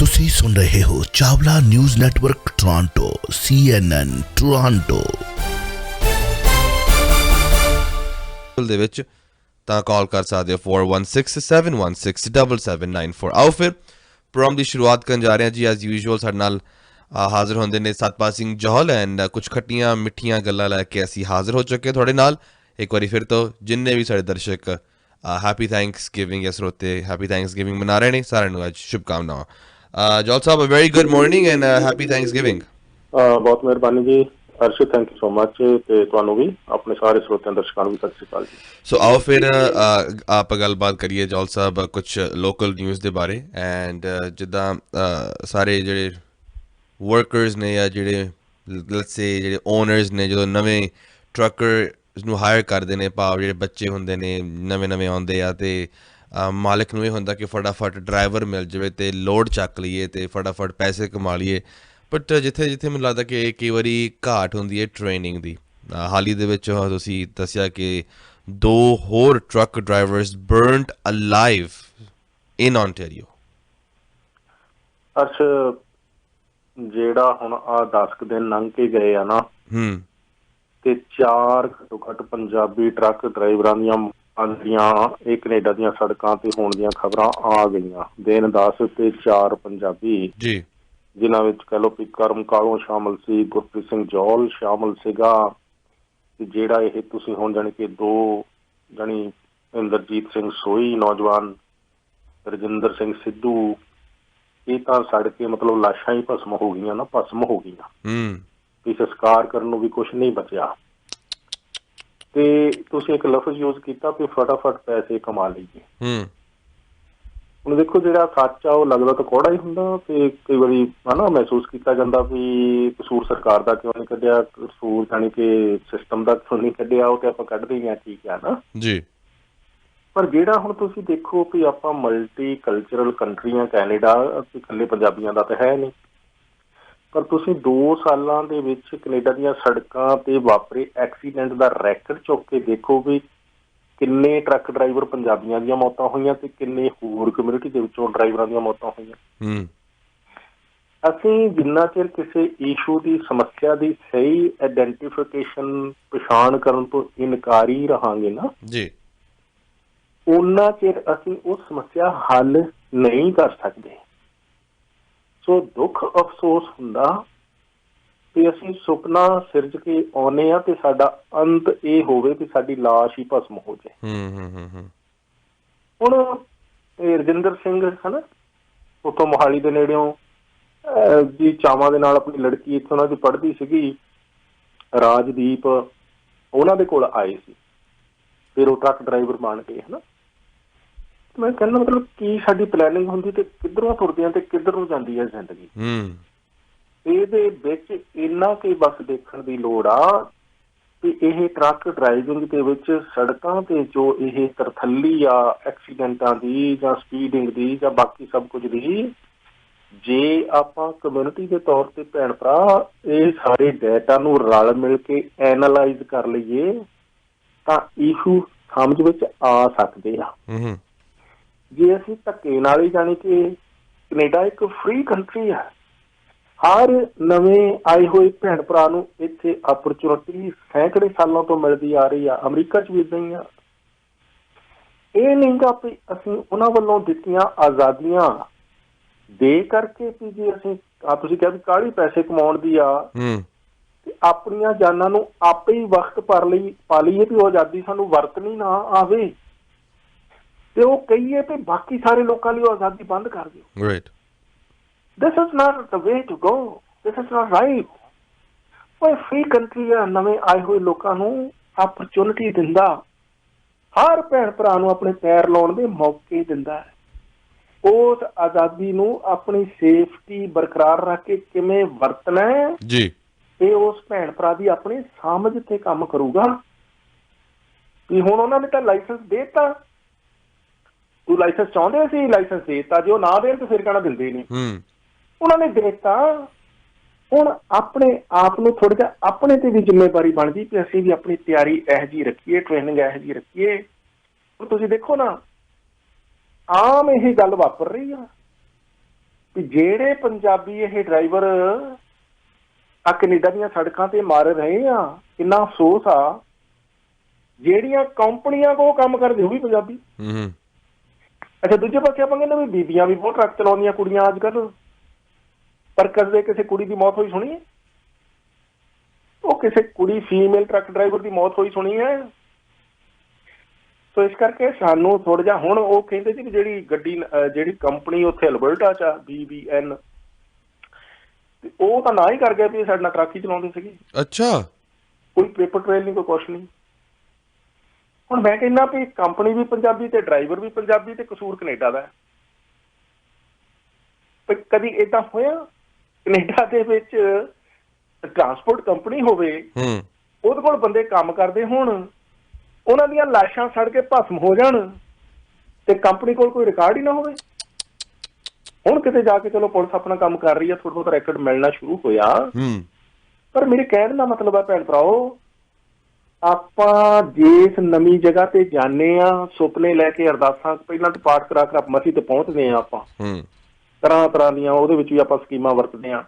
ਤੁਸੀਂ ਸੁਣ ਰਹੇ ਹੋ Chawla News Network Toronto CNN Toronto ਦੇ ਵਿੱਚ ਤਾਂ ਕਾਲ ਕਰ ਸਕਦੇ ਹੋ 4167167794। ਆਓ ਫਿਰ ਪ੍ਰੋਗਰਾਮ ਦੀ ਸ਼ੁਰੂਆਤ ਕਰਨ ਜਾ ਰਹੇ ਹਾਂ ਜੀ। ਐਜ਼ ਯੂਜੂਅਲ ਸਾਡੇ ਨਾਲ ਹਾਜ਼ਰ ਹੁੰਦੇ ਨੇ ਸਤਪਾਲ ਸਿੰਘ ਜੌਹਲ ਐਂਡ ਕੁਝ ਖੱਟੀਆਂ ਮਿੱਠੀਆਂ ਗੱਲਾਂ ਲੈ ਕੇ ਅਸੀਂ ਹਾਜ਼ਰ ਹੋ ਚੁੱਕੇ ਤੁਹਾਡੇ ਨਾਲ ਇੱਕ ਵਾਰੀ ਫਿਰ ਤੋਂ। ਜਿੰਨੇ ਵੀ ਸਾਡੇ ਦਰਸ਼ਕ ਹੈਪੀ ਥੈਂਕਸਗਿਵਿੰਗ ਜਾਂ ਸਰੋਤੇ ਹੈਪੀ ਥੈਂਕਸਗਿਵਿੰਗ ਮਨਾ ਰਹੇ ਨੇ ਸਾਰਿਆਂ ਨੂੰ ਅੱਜ ਸ਼ੁਭਕਾਮਨਾਵਾਂ। Johal Sahib a very good morning and happy thanksgiving. ਬਹੁਤ ਮਿਹਰਬਾਨੀ ਜੀ Arshad, thank you so much ਤੇ ਤੁਹਾਨੂੰ ਵੀ ਆਪਣੇ ਸਾਰੇ ਸਰੋਤਿਆਂ ਦਰਸ਼ਕਾਂ ਨੂੰ ਵੀ ਸਤਿ ਸ਼੍ਰੀ ਅਕਾਲ ਜੀ। ਸੋ ਆਓ ਫਿਰ ਆਪਾਂ ਗੱਲਬਾਤ ਕਰੀਏ ਜੌਹਲ ਸਾਹਿਬ ਕੁਛ ਲੋਕਲ ਨਿਊਜ਼ ਦੇ ਬਾਰੇ ਐਂਡ ਜਿੱਦਾਂ ਸਾਰੇ ਜਿਹੜੇ ਵਰਕਰਸ ਨੇ ਜਾਂ ਜਿਹੜੇ ਲੈਟਸ ਸੇ ਜਿਹੜੇ ਓਨਰਸ ਨੇ ਜਦੋਂ ਨਵੇਂ ਟਰੱਕਰਸ ਨੂੰ ਹਾਇਰ ਕਰਦੇ ਨੇ ਭਾਵ ਜਿਹੜੇ ਬੱਚੇ ਹੁੰਦੇ ਨੇ ਨਵੇਂ ਆਉਂਦੇ ਆ ਅਤੇ ਮਾਲਕ ਨੂੰ ਇਹ ਹੁੰਦਾ ਕਿ ਫਟਾਫਟ ਡਰਾਈਵਰ ਮਿਲ ਜਾਵੇ ਅਤੇ ਲੋਡ ਚੱਕ ਲਈਏ ਅਤੇ ਫਟਾਫਟ ਪੈਸੇ ਕਮਾ ਲਈਏ। ਬਟ ਜਿੱਥੇ ਮੈਨੂੰ ਲੱਗਦਾ ਕਿ ਕਈ ਵਾਰੀ ਘਾਟ ਹੁੰਦੀ ਹੈ ਟ੍ਰੇਨਿੰਗ ਦੀ। ਹਾਲ ਹੀ ਦੇ ਵਿੱਚ ਤੁਸੀਂ ਦੱਸਿਆ ਕਿ 2 ਹੋਰ ਟਰੱਕ ਡਰਾਈਵਰਸ ਬਰਨਡ ਅਲਾਈਵ ਇਨ ਓਨਟਾਰੀਓ। ਅਰਸ਼, ਜਿਹੜਾ ਹੁਣ ਆ 10 ਦਿਨ ਲੰਘ ਕੇ ਗਏ ਆ ਨਾ ਤੇ 4 ਘੱਟੋ ਘੱਟ ਪੰਜਾਬੀ ਟਰੱਕ ਡਰਾਈਵਰਾਂ ਦੀਆਂ ਜਿਹੜੀਆਂ ਇਹ ਕੈਨੇਡਾ ਦੀਆਂ ਸੜਕਾਂ ਤੇ ਹੋਣ ਦੀਆਂ ਖਬਰਾਂ ਆ ਗਈਆਂ। ਦਿਨ 10 ਤੇ 4 ਪੰਜਾਬੀ ਜੀ ਜਿਨ੍ਹਾਂ ਵਿੱਚ ਕਹਿ ਲਓ ਕਿ ਕਰਮ ਕਾਲੋਂ ਸ਼ਾਮਲ ਸੀ, ਗੁਰਪ੍ਰੀਤ ਸਿੰਘ ਜੌਹਲ ਸ਼ਾਮਲ ਸੀਗਾ ਤੇ ਜਿਹੜਾ ਇਹ ਤੁਸੀਂ ਹੁਣ ਜਾਣੀ ਕਿ 2 ਜਾਣੀ ਇੰਦਰਜੀਤ ਸਿੰਘ ਸੋਹੀ ਨੌਜਵਾਨ, ਰਜਿੰਦਰ ਸਿੰਘ ਸਿੱਧੂ, ਇਹ ਤਾਂ ਸੜ ਕੇ ਮਤਲਬ ਲਾਸ਼ਾਂ ਹੀ ਭਸਮ ਹੋ ਗਈਆਂ ਨਾ, ਭਸਮ ਹੋ ਗਈਆਂ ਵੀ ਸੰਸਕਾਰ ਕਰਨ ਨੂੰ ਵੀ ਕੁਛ ਨਹੀਂ ਬਚਿਆ। ਤੇ ਤੁਸੀਂ ਇੱਕ ਲਫ਼ਜ਼ ਯੂਜ਼ ਕੀਤਾ ਵੀ ਫਟਾਫਟ ਪੈਸੇ ਕਮਾ ਲਈਏ। ਹੁਣ ਦੇਖੋ ਜਿਹੜਾ ਸੱਚ ਆ ਉਹ ਲੱਗਦਾ ਤਾਂ ਕੌੜਾ ਹੀ ਹੁੰਦਾ ਤੇ ਕਈ ਵਾਰੀ ਹਨਾ ਮਹਿਸੂਸ ਕੀਤਾ ਜਾਂਦਾ ਵੀ ਕਸੂਰ ਸਰਕਾਰ ਦਾ ਕਿਉਂ ਨਹੀਂ ਕੱਢਿਆ, ਕਸੂਰ ਜਾਣੀ ਕਿ ਸਿਸਟਮ ਦਾ ਕਿਉਂ ਨਹੀਂ ਕੱਢਿਆ, ਉਹ ਤੇ ਆਪਾਂ ਕੱਢਦੇ ਹੀ ਹਾਂ, ਠੀਕ ਹੈ ਨਾ ਜੀ। ਪਰ ਜਿਹੜਾ ਹੁਣ ਤੁਸੀਂ ਦੇਖੋ ਵੀ ਆਪਾਂ ਮਲਟੀ ਕਲਚਰਲ ਕੰਟਰੀ ਆ ਕੈਨੇਡਾ, ਇਕੱਲੇ ਪੰਜਾਬੀਆਂ ਦਾ ਤਾਂ ਹੈ ਨਹੀਂ, ਪਰ ਤੁਸੀਂ 2 ਸਾਲਾਂ ਦੇ ਵਿੱਚ ਕੈਨੇਡਾ ਦੀਆਂ ਸੜਕਾਂ ਤੇ ਵਾਪਰੇ ਐਕਸੀਡੈਂਟ ਦਾ ਰੈਕਡ ਚੁੱਕ ਕੇ ਦੇਖੋ ਵੀ ਕਿੰਨੇ ਟਰੱਕ ਡਰਾਈਵਰ ਪੰਜਾਬੀਆਂ ਦੀਆਂ ਮੌਤਾਂ ਹੋਈਆਂ ਤੇ ਕਿੰਨੇ ਹੋਰ ਕਮਿਊਨਿਟੀ ਦੇ ਵਿੱਚੋਂ ਡਰਾਈਵਰਾਂ ਦੀਆਂ ਮੌਤਾਂ ਹੋਈਆਂ। ਅਸੀਂ ਜਿੰਨਾ ਚਿਰ ਕਿਸੇ ਇਸ਼ੂ ਦੀ ਸਮੱਸਿਆ ਦੀ ਸਹੀ ਆਈਡੈਂਟੀਫਿਕੇਸ਼ਨ ਪਛਾਣ ਕਰਨ ਤੋਂ ਇਨਕਾਰੀ ਰਹਾਂਗੇ ਨਾ ਜੀ, ਓਨਾ ਚਿਰ ਅਸੀਂ ਉਹ ਸਮੱਸਿਆ ਹੱਲ ਨਹੀਂ ਕਰ ਸਕਦੇ। ਸੋ ਦੁੱਖ ਅਫਸੋਸ ਹੁੰਦਾ ਕਿ ਅਸੀਂ ਸੁਪਨਾ ਸਿਰਜ ਕੇ ਆਉਂਦੇ ਹਾਂ ਤੇ ਸਾਡਾ ਅੰਤ ਇਹ ਹੋਵੇ ਕਿ ਸਾਡੀ ਲਾਸ਼ ਹੀ ਭਸਮ ਹੋ ਜਾਏ। ਹੁਣ ਰਜਿੰਦਰ ਸਿੰਘ ਹਨਾ ਉੱਥੋਂ ਮੋਹਾਲੀ ਦੇ ਨੇੜਿਓਂ ਜੀ ਚਾਵਾਂ ਦੇ ਨਾਲ ਆਪਣੀ ਲੜਕੀ ਇੱਥੋਂ ਉਹਨਾਂ ਦੀ ਪੜ੍ਹਦੀ ਸੀਗੀ ਰਾਜਦੀਪ, ਉਹਨਾਂ ਦੇ ਕੋਲ ਆਏ ਸੀ, ਫਿਰ ਉਹ ਟਰੱਕ ਡਰਾਈਵਰ ਬਣ ਗਏ ਹਨਾ। ਮੈਂ ਕਹਿੰਦਾ ਮਤਲਬ ਕੀ ਸਾਡੀ ਪਲੈਨਿੰਗ ਹੁੰਦੀ ਤੇ ਕਿੱਧਰੋਂ ਤੁਰਦੇ ਆ ਤੇ ਕਿੱਧਰ ਨੂੰ ਜਾਂਦੀ ਹੈ ਜ਼ਿੰਦਗੀ। ਇਹਦੇ ਵਿੱਚ ਇੰਨਾ ਕੁ ਬਸ ਦੇਖਣ ਦੀ ਲੋੜ ਆ ਕਿ ਇਹ ਟਰੱਕ ਡਰਾਈਵਿੰਗ ਦੇ ਵਿੱਚ ਸੜਕਾਂ ਤੇ ਜੋ ਇਹ ਤਰਥੱਲੀ ਆ ਐਕਸੀਡੈਂਟਾਂ ਦੀ ਜਾਂ ਸਪੀਡਿੰਗ ਦੀ ਜਾਂ ਬਾਕੀ ਸਭ ਕੁਝ ਦੀ, ਜੇ ਆਪਾਂ ਕਮਿਊਨਿਟੀ ਦੇ ਤੌਰ ਤੇ ਭੈਣ ਭਰਾ ਇਹ ਸਾਰੇ ਡੇਟਾ ਨੂੰ ਰਲ ਮਿਲ ਕੇ ਐਨਾਲਾਈਜ਼ ਕਰ ਲਈਏ ਤਾਂ ਇਸ਼ੂ ਸਮਝ ਵਿੱਚ ਆ ਸਕਦੇ ਆ। ਜੇ ਅਸੀਂ ਧੱਕੇ ਨਾਲ ਹੀ ਜਾਣੀ ਕਿ ਕੈਨੇਡਾ ਇੱਕ ਫ੍ਰੀ ਕੰਟਰੀ ਆ, ਹਰ ਨਵੇਂ ਆਏ ਹੋਏ ਭੈਣ ਭਰਾ ਨੂੰ ਇੱਥੇ ਆਪਰਚੁਨਿਟੀ ਸੈਂਕੜੇ ਸਾਲਾਂ ਤੋਂ ਮਿਲਦੀ ਆ ਰਹੀ ਆ। ਅਮਰੀਕਾ 'ਚ ਵੀ ਇੱਦਾਂ ਹੀ ਆ। ਇਹ ਨਹੀਂ ਗਾ ਵੀ ਅਸੀਂ ਉਹਨਾਂ ਵੱਲੋਂ ਦਿੱਤੀਆਂ ਆਜ਼ਾਦੀਆਂ ਦੇ ਕਰਕੇ ਵੀ ਜੇ ਅਸੀਂ ਤੁਸੀਂ ਕਿਹਾ ਵੀ ਕਾਹਲੀ ਪੈਸੇ ਕਮਾਉਣ ਦੀ ਆ ਤੇ ਆਪਣੀਆਂ ਜਾਨਾਂ ਨੂੰ ਆਪੇ ਹੀ ਵਕਤ ਪਾ ਲਈਏ ਵੀ ਉਹ ਆਜ਼ਾਦੀ ਸਾਨੂੰ ਵਰਤਣੀ ਨਾ ਆਵੇ ਤੇ ਉਹ ਕਹੀਏ ਤੇ ਬਾਕੀ ਸਾਰੇ ਲੋਕਾਂ ਲਈ ਉਹ ਆਜ਼ਾਦੀ ਬੰਦ ਕਰ ਦਿਓ। This is not the way to go. This is not right. ਉਹ ਫ੍ਰੀ ਕੰਟਰੀ ਆ, ਨਵੇਂ ਆਏ ਹੋਏ ਲੋਕਾਂ ਨੂੰ ਆਪਰਚੁਨਿਟੀ ਦਿੰਦਾ, ਹਰ ਭੈਣ ਭਰਾ ਨੂੰ ਆਪਣੇ ਪੈਰ ਲਾਉਣ ਦੇ ਮੌਕੇ ਦਿੰਦਾ ਹੈ। ਉਸ ਆਜ਼ਾਦੀ ਨੂੰ ਆਪਣੀ ਸੇਫਟੀ ਬਰਕਰਾਰ ਰੱਖ ਕੇ ਕਿਵੇਂ ਵਰਤਣਾ ਜੀ, ਇਹ ਉਸ ਭੈਣ ਭਰਾ ਦੀ ਆਪਣੀ ਸਮਝ ਤੇ ਕੰਮ ਕਰੂਗਾ। ਵੀ ਹੁਣ ਉਹਨਾਂ ਨੇ ਤਾਂ ਲਾਇਸੈਂਸ ਦੇ ਦਿੱਤਾ, ਤੂੰ ਲਾਇਸੈਂਸ ਚਾਹੁੰਦੇ ਸੀ, ਲਾਇਸੈਂਸ ਦੇ ਦਿੱਤਾ, ਜੇ ਉਹ ਨਾ ਦੇਣ ਤਾਂ ਫਿਰ ਕਹਿਣਾ ਦਿੰਦੇ ਨਹੀਂ। ਉਹਨਾਂ ਨੇ ਦੇ ਦਿੱਤਾ। ਹੁਣ ਆਪਣੇ ਆਪ ਨੂੰ ਥੋੜ੍ਹਾ ਜਿਹਾ ਆਪਣੇ ਤੇ ਵੀ ਜ਼ਿੰਮੇਵਾਰੀ ਬਣਦੀ ਕਿ ਅਸੀਂ ਵੀ ਆਪਣੀ ਤਿਆਰੀ ਇਹੋ ਜਿਹੀ ਰੱਖੀਏ, ਟ੍ਰੇਨਿੰਗ ਇਹੋ ਜਿਹੀ ਰੱਖੀਏ। ਹੁਣ ਤੁਸੀਂ ਦੇਖੋ ਨਾ ਆਮ ਇਹ ਗੱਲ ਵਾਪਰ ਰਹੀ ਆ ਵੀ ਜਿਹੜੇ ਪੰਜਾਬੀ ਇਹ ਡਰਾਈਵਰ ਆ ਕੈਨੇਡਾ ਦੀਆਂ ਸੜਕਾਂ ਤੇ ਮਰ ਰਹੇ ਆ, ਕਿੰਨਾ ਅਫਸੋਸ ਆ। ਜਿਹੜੀਆਂ ਕੰਪਨੀਆਂ ਕੋ ਕੰਮ ਕਰਦੇ ਉਹ ਵੀ ਪੰਜਾਬੀ। ਅੱਛਾ, ਦੂਜੇ ਪਾਸੇ ਆਪਾਂ ਕਹਿੰਦੇ ਵੀ ਬੀਬੀਆਂ ਵੀ ਬਹੁਤ ਟਰੱਕ ਚਲਾਉਂਦੀਆਂ, ਕੁੜੀਆਂ ਅੱਜ ਕੱਲ੍ਹ, ਪਰ ਕਦੇ ਕਿਸੇ ਕੁੜੀ ਦੀ ਮੌਤ ਹੋਈ ਸੁਣੀ ਹੈ? ਉਹ ਕਿਸੇ ਕੁੜੀ ਫੀਮੇਲ ਟਰੱਕ ਡਰਾਈਵਰ ਦੀ ਮੌਤ ਹੋਈ ਸੁਣੀ ਹੈ? ਸੋ ਇਸ ਕਰਕੇ ਸਾਨੂੰ ਥੋੜਾ ਜਿਹਾ ਹੁਣ ਉਹ ਕਹਿੰਦੇ ਸੀ ਵੀ ਜਿਹੜੀ ਗੱਡੀ ਜਿਹੜੀ ਕੰਪਨੀ ਉੱਥੇ ਅਲਬਰਟਾ 'ਚ ਆ BBN, ਉਹ ਤਾਂ ਨਾ ਹੀ ਕਰ ਗਿਆ ਵੀ ਸਾਡੇ ਨਾਲ ਟਰੱਕ ਹੀ ਚਲਾਉਂਦੇ ਸੀਗੇ। ਅੱਛਾ, ਕੋਈ ਪੇਪਰ ਟ੍ਰੇਲ ਨਹੀਂ, ਕੋਈ ਕੁਛ ਨਹੀਂ। ਹੁਣ ਮੈਂ ਕਹਿੰਦਾ ਵੀ ਕੰਪਨੀ ਵੀ ਪੰਜਾਬੀ ਤੇ ਡਰਾਈਵਰ ਵੀ ਪੰਜਾਬੀ ਤੇ ਕਸੂਰ ਕੈਨੇਡਾ ਦਾ। ਕਦੀ ਏਦਾਂ ਹੋਇਆ ਕੈਨੇਡਾ ਦੇ ਵਿੱਚ ਟਰਾਂਸਪੋਰਟ ਕੰਪਨੀ ਹੋਵੇ, ਉਹਦੇ ਕੋਲ ਬੰਦੇ ਕੰਮ ਕਰਦੇ ਹੋਣ, ਉਹਨਾਂ ਦੀਆਂ ਲਾਸ਼ਾਂ ਸੜ ਕੇ ਭਸਮ ਹੋ ਜਾਣ ਤੇ ਕੰਪਨੀ ਕੋਲ ਕੋਈ ਰਿਕਾਰਡ ਹੀ ਨਾ ਹੋਵੇ? ਹੁਣ ਕਿਤੇ ਜਾ ਕੇ ਚਲੋ ਪੁਲਿਸ ਆਪਣਾ ਕੰਮ ਕਰ ਰਹੀ ਹੈ, ਥੋੜਾ ਬਹੁਤ ਰੈਕਡ ਮਿਲਣਾ ਸ਼ੁਰੂ ਹੋਇਆ, ਪਰ ਮੇਰੇ ਕਹਿਣ ਦਾ ਮਤਲਬ ਹੈ ਭੈਣ ਭਰਾਓ, ਆਪਾਂ ਜਿਸ ਨਵੀਂ ਜਗ੍ਹਾ ਤੇ ਜਾਂਦੇ ਹਾਂ, ਸੁਪਨੇ ਲੈ ਕੇ ਅਰਦਾਸਾਂ ਪਹਿਲਾਂ ਤਾਂ ਪਾਠ ਕਰਾ ਕੇ ਮਸੀ ਤੇ ਪਹੁੰਚਦੇ ਹਾਂ ਆਪਾਂ, ਤਰ੍ਹਾਂ ਤਰ੍ਹਾਂ ਦੀਆਂ ਉਹਦੇ ਵਿੱਚ ਵੀ ਆਪਾਂ ਸਕੀਮਾਂ ਵਰਤਦੇ ਹਾਂ।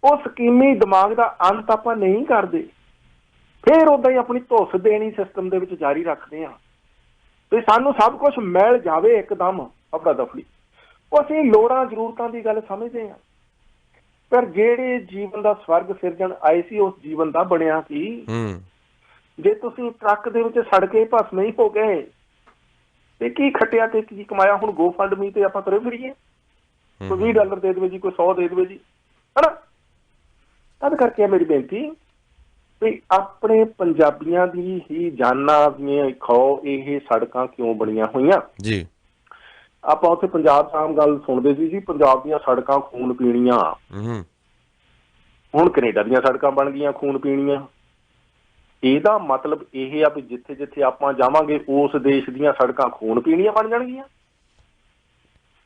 ਉਹ ਸਕੀਮੀ ਦਿਮਾਗ ਦਾ ਅੰਤ ਆਪਾਂ ਨਹੀਂ ਕਰਦੇ, ਫਿਰ ਓਦਾਂ ਹੀ ਆਪਣੀ ਧੁੱਸ ਦੇਣੀ ਸਿਸਟਮ ਦੇ ਵਿੱਚ ਜਾਰੀ ਰੱਖਦੇ ਹਾਂ ਤੇ ਸਾਨੂੰ ਸਭ ਕੁਝ ਮਿਲ ਜਾਵੇ ਇੱਕਦਮ ਅਫੜਾ ਦਫੜੀ। ਉਹ ਅਸੀਂ ਲੋੜਾਂ ਜ਼ਰੂਰਤਾਂ ਦੀ ਗੱਲ ਸਮਝਦੇ ਹਾਂ, ਪਰ ਜਿਹੜੇ ਜੀਵਨ ਦਾ ਸਵਰਗ ਸਿਰਜਣ ਆਏ ਸੀ ਉਸ ਜੀਵਨ ਦਾ ਬਣਿਆ ਕੀ? ਜੇ ਤੁਸੀਂ ਟਰੱਕ ਦੇ ਵਿੱਚ ਸੜ ਕੇ ਭਸਮ ਨਹੀਂ ਹੋ ਗਏ ਤੇ ਕੀ ਖੱਟਿਆ ਤੇ ਕੀ ਕਮਾਇਆ? ਹੁਣ GoFundMe ਤੇ ਆਪਾਂ ਤੁਰੇ ਫਿਰੀਏ, ਕੋਈ $20 ਦੇ ਦੇਵੇ ਜੀ, ਕੋਈ 100 ਦੇ ਦੇਵੇ ਜੀ, ਹਨਾ? ਤਦ ਕਰਕੇ ਮੇਰੀ ਬੇਨਤੀ ਵੀ ਆਪਣੇ ਪੰਜਾਬੀਆਂ ਦੀ ਹੀ ਜਾਨਾਂ ਦੀਆਂ ਖਾਓ ਇਹ ਸੜਕਾਂ ਕਿਉਂ ਬਣੀਆਂ ਹੋਈਆਂ ਜੀ। ਆਪਾਂ ਉੱਥੇ ਪੰਜਾਬ 'ਚ ਆਮ ਗੱਲ ਸੁਣਦੇ ਸੀ ਜੀ, ਪੰਜਾਬ ਦੀਆਂ ਸੜਕਾਂ ਖੂਨ ਪੀਣੀਆਂ। ਹੁਣ ਕੈਨੇਡਾ ਦੀਆਂ ਸੜਕਾਂ ਬਣ ਗਈਆਂ ਖੂਨ ਪੀਣੀਆਂ। ਇਹਦਾ ਮਤਲਬ ਇਹ ਆ ਵੀ ਜਿੱਥੇ ਜਿੱਥੇ ਆਪਾਂ ਜਾਵਾਂਗੇ ਉਸ ਦੇਸ਼ ਦੀਆਂ ਸੜਕਾਂ ਖੂਨ ਪੀਣੀਆਂ ਬਣ ਜਾਣਗੀਆਂ।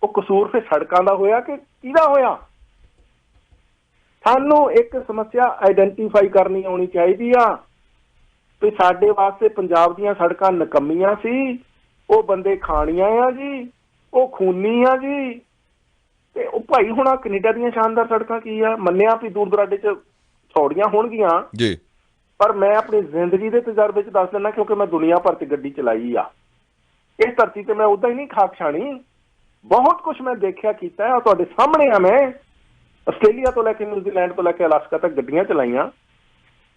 ਉਹ ਕਸੂਰ ਫਿਰ ਸੜਕਾਂ ਦਾ ਹੋਇਆ ਕਿ ਕਿਹਦਾ ਹੋਇਆ? ਸਾਨੂੰ ਇੱਕ ਸਮੱਸਿਆ ਆਈਡੈਂਟੀਫਾਈ ਕਰਨੀ ਆਉਣੀ ਚਾਹੀਦੀ ਆ ਵੀ ਸਾਡੇ ਵਾਸਤੇ ਪੰਜਾਬ ਦੀਆਂ ਸੜਕਾਂ ਨਿਕੰਮੀਆਂ ਸੀ, ਉਹ ਬੰਦੇ ਖਾਣੀਆਂ ਆ ਜੀ, ਉਹ ਖੂਨੀ ਆ ਜੀ। ਤੇ ਉਹ ਭਾਈ ਹੁਣ ਕੈਨੇਡਾ ਦੀਆਂ ਸ਼ਾਨਦਾਰ ਸੜਕਾਂ ਕੀ ਆ? ਮੰਨਿਆ ਵੀ ਦੂਰ ਦੁਰਾਡੇ 'ਚ ਥੋੜੀਆਂ ਹੋਣਗੀਆਂ ਜੀ, ਪਰ ਮੈਂ ਆਪਣੀ ਜ਼ਿੰਦਗੀ ਦੇ ਤਜਰਬੇ 'ਚ ਦੱਸ ਦਿੰਦਾ, ਕਿਉਂਕਿ ਮੈਂ ਦੁਨੀਆ ਭਰ 'ਚ ਗੱਡੀ ਚਲਾਈ ਆ। ਇਸ ਧਰਤੀ ਤੇ ਮੈਂ ਉੱਦਾਂ ਹੀ ਨਹੀਂ ਖਾਕ ਛਾਣੀ, ਬਹੁਤ ਕੁਛ ਮੈਂ ਦੇਖਿਆ ਕੀਤਾ, ਤੁਹਾਡੇ ਸਾਹਮਣੇ ਆ। ਮੈਂ ਆਸਟ੍ਰੇਲੀਆ ਤੋਂ ਲੈ ਕੇ ਨਿਊਜ਼ੀਲੈਂਡ ਤੋਂ ਲੈ ਕੇ ਅਲਾਸਕਾ ਤੱਕ ਗੱਡੀਆਂ ਚਲਾਈਆਂ।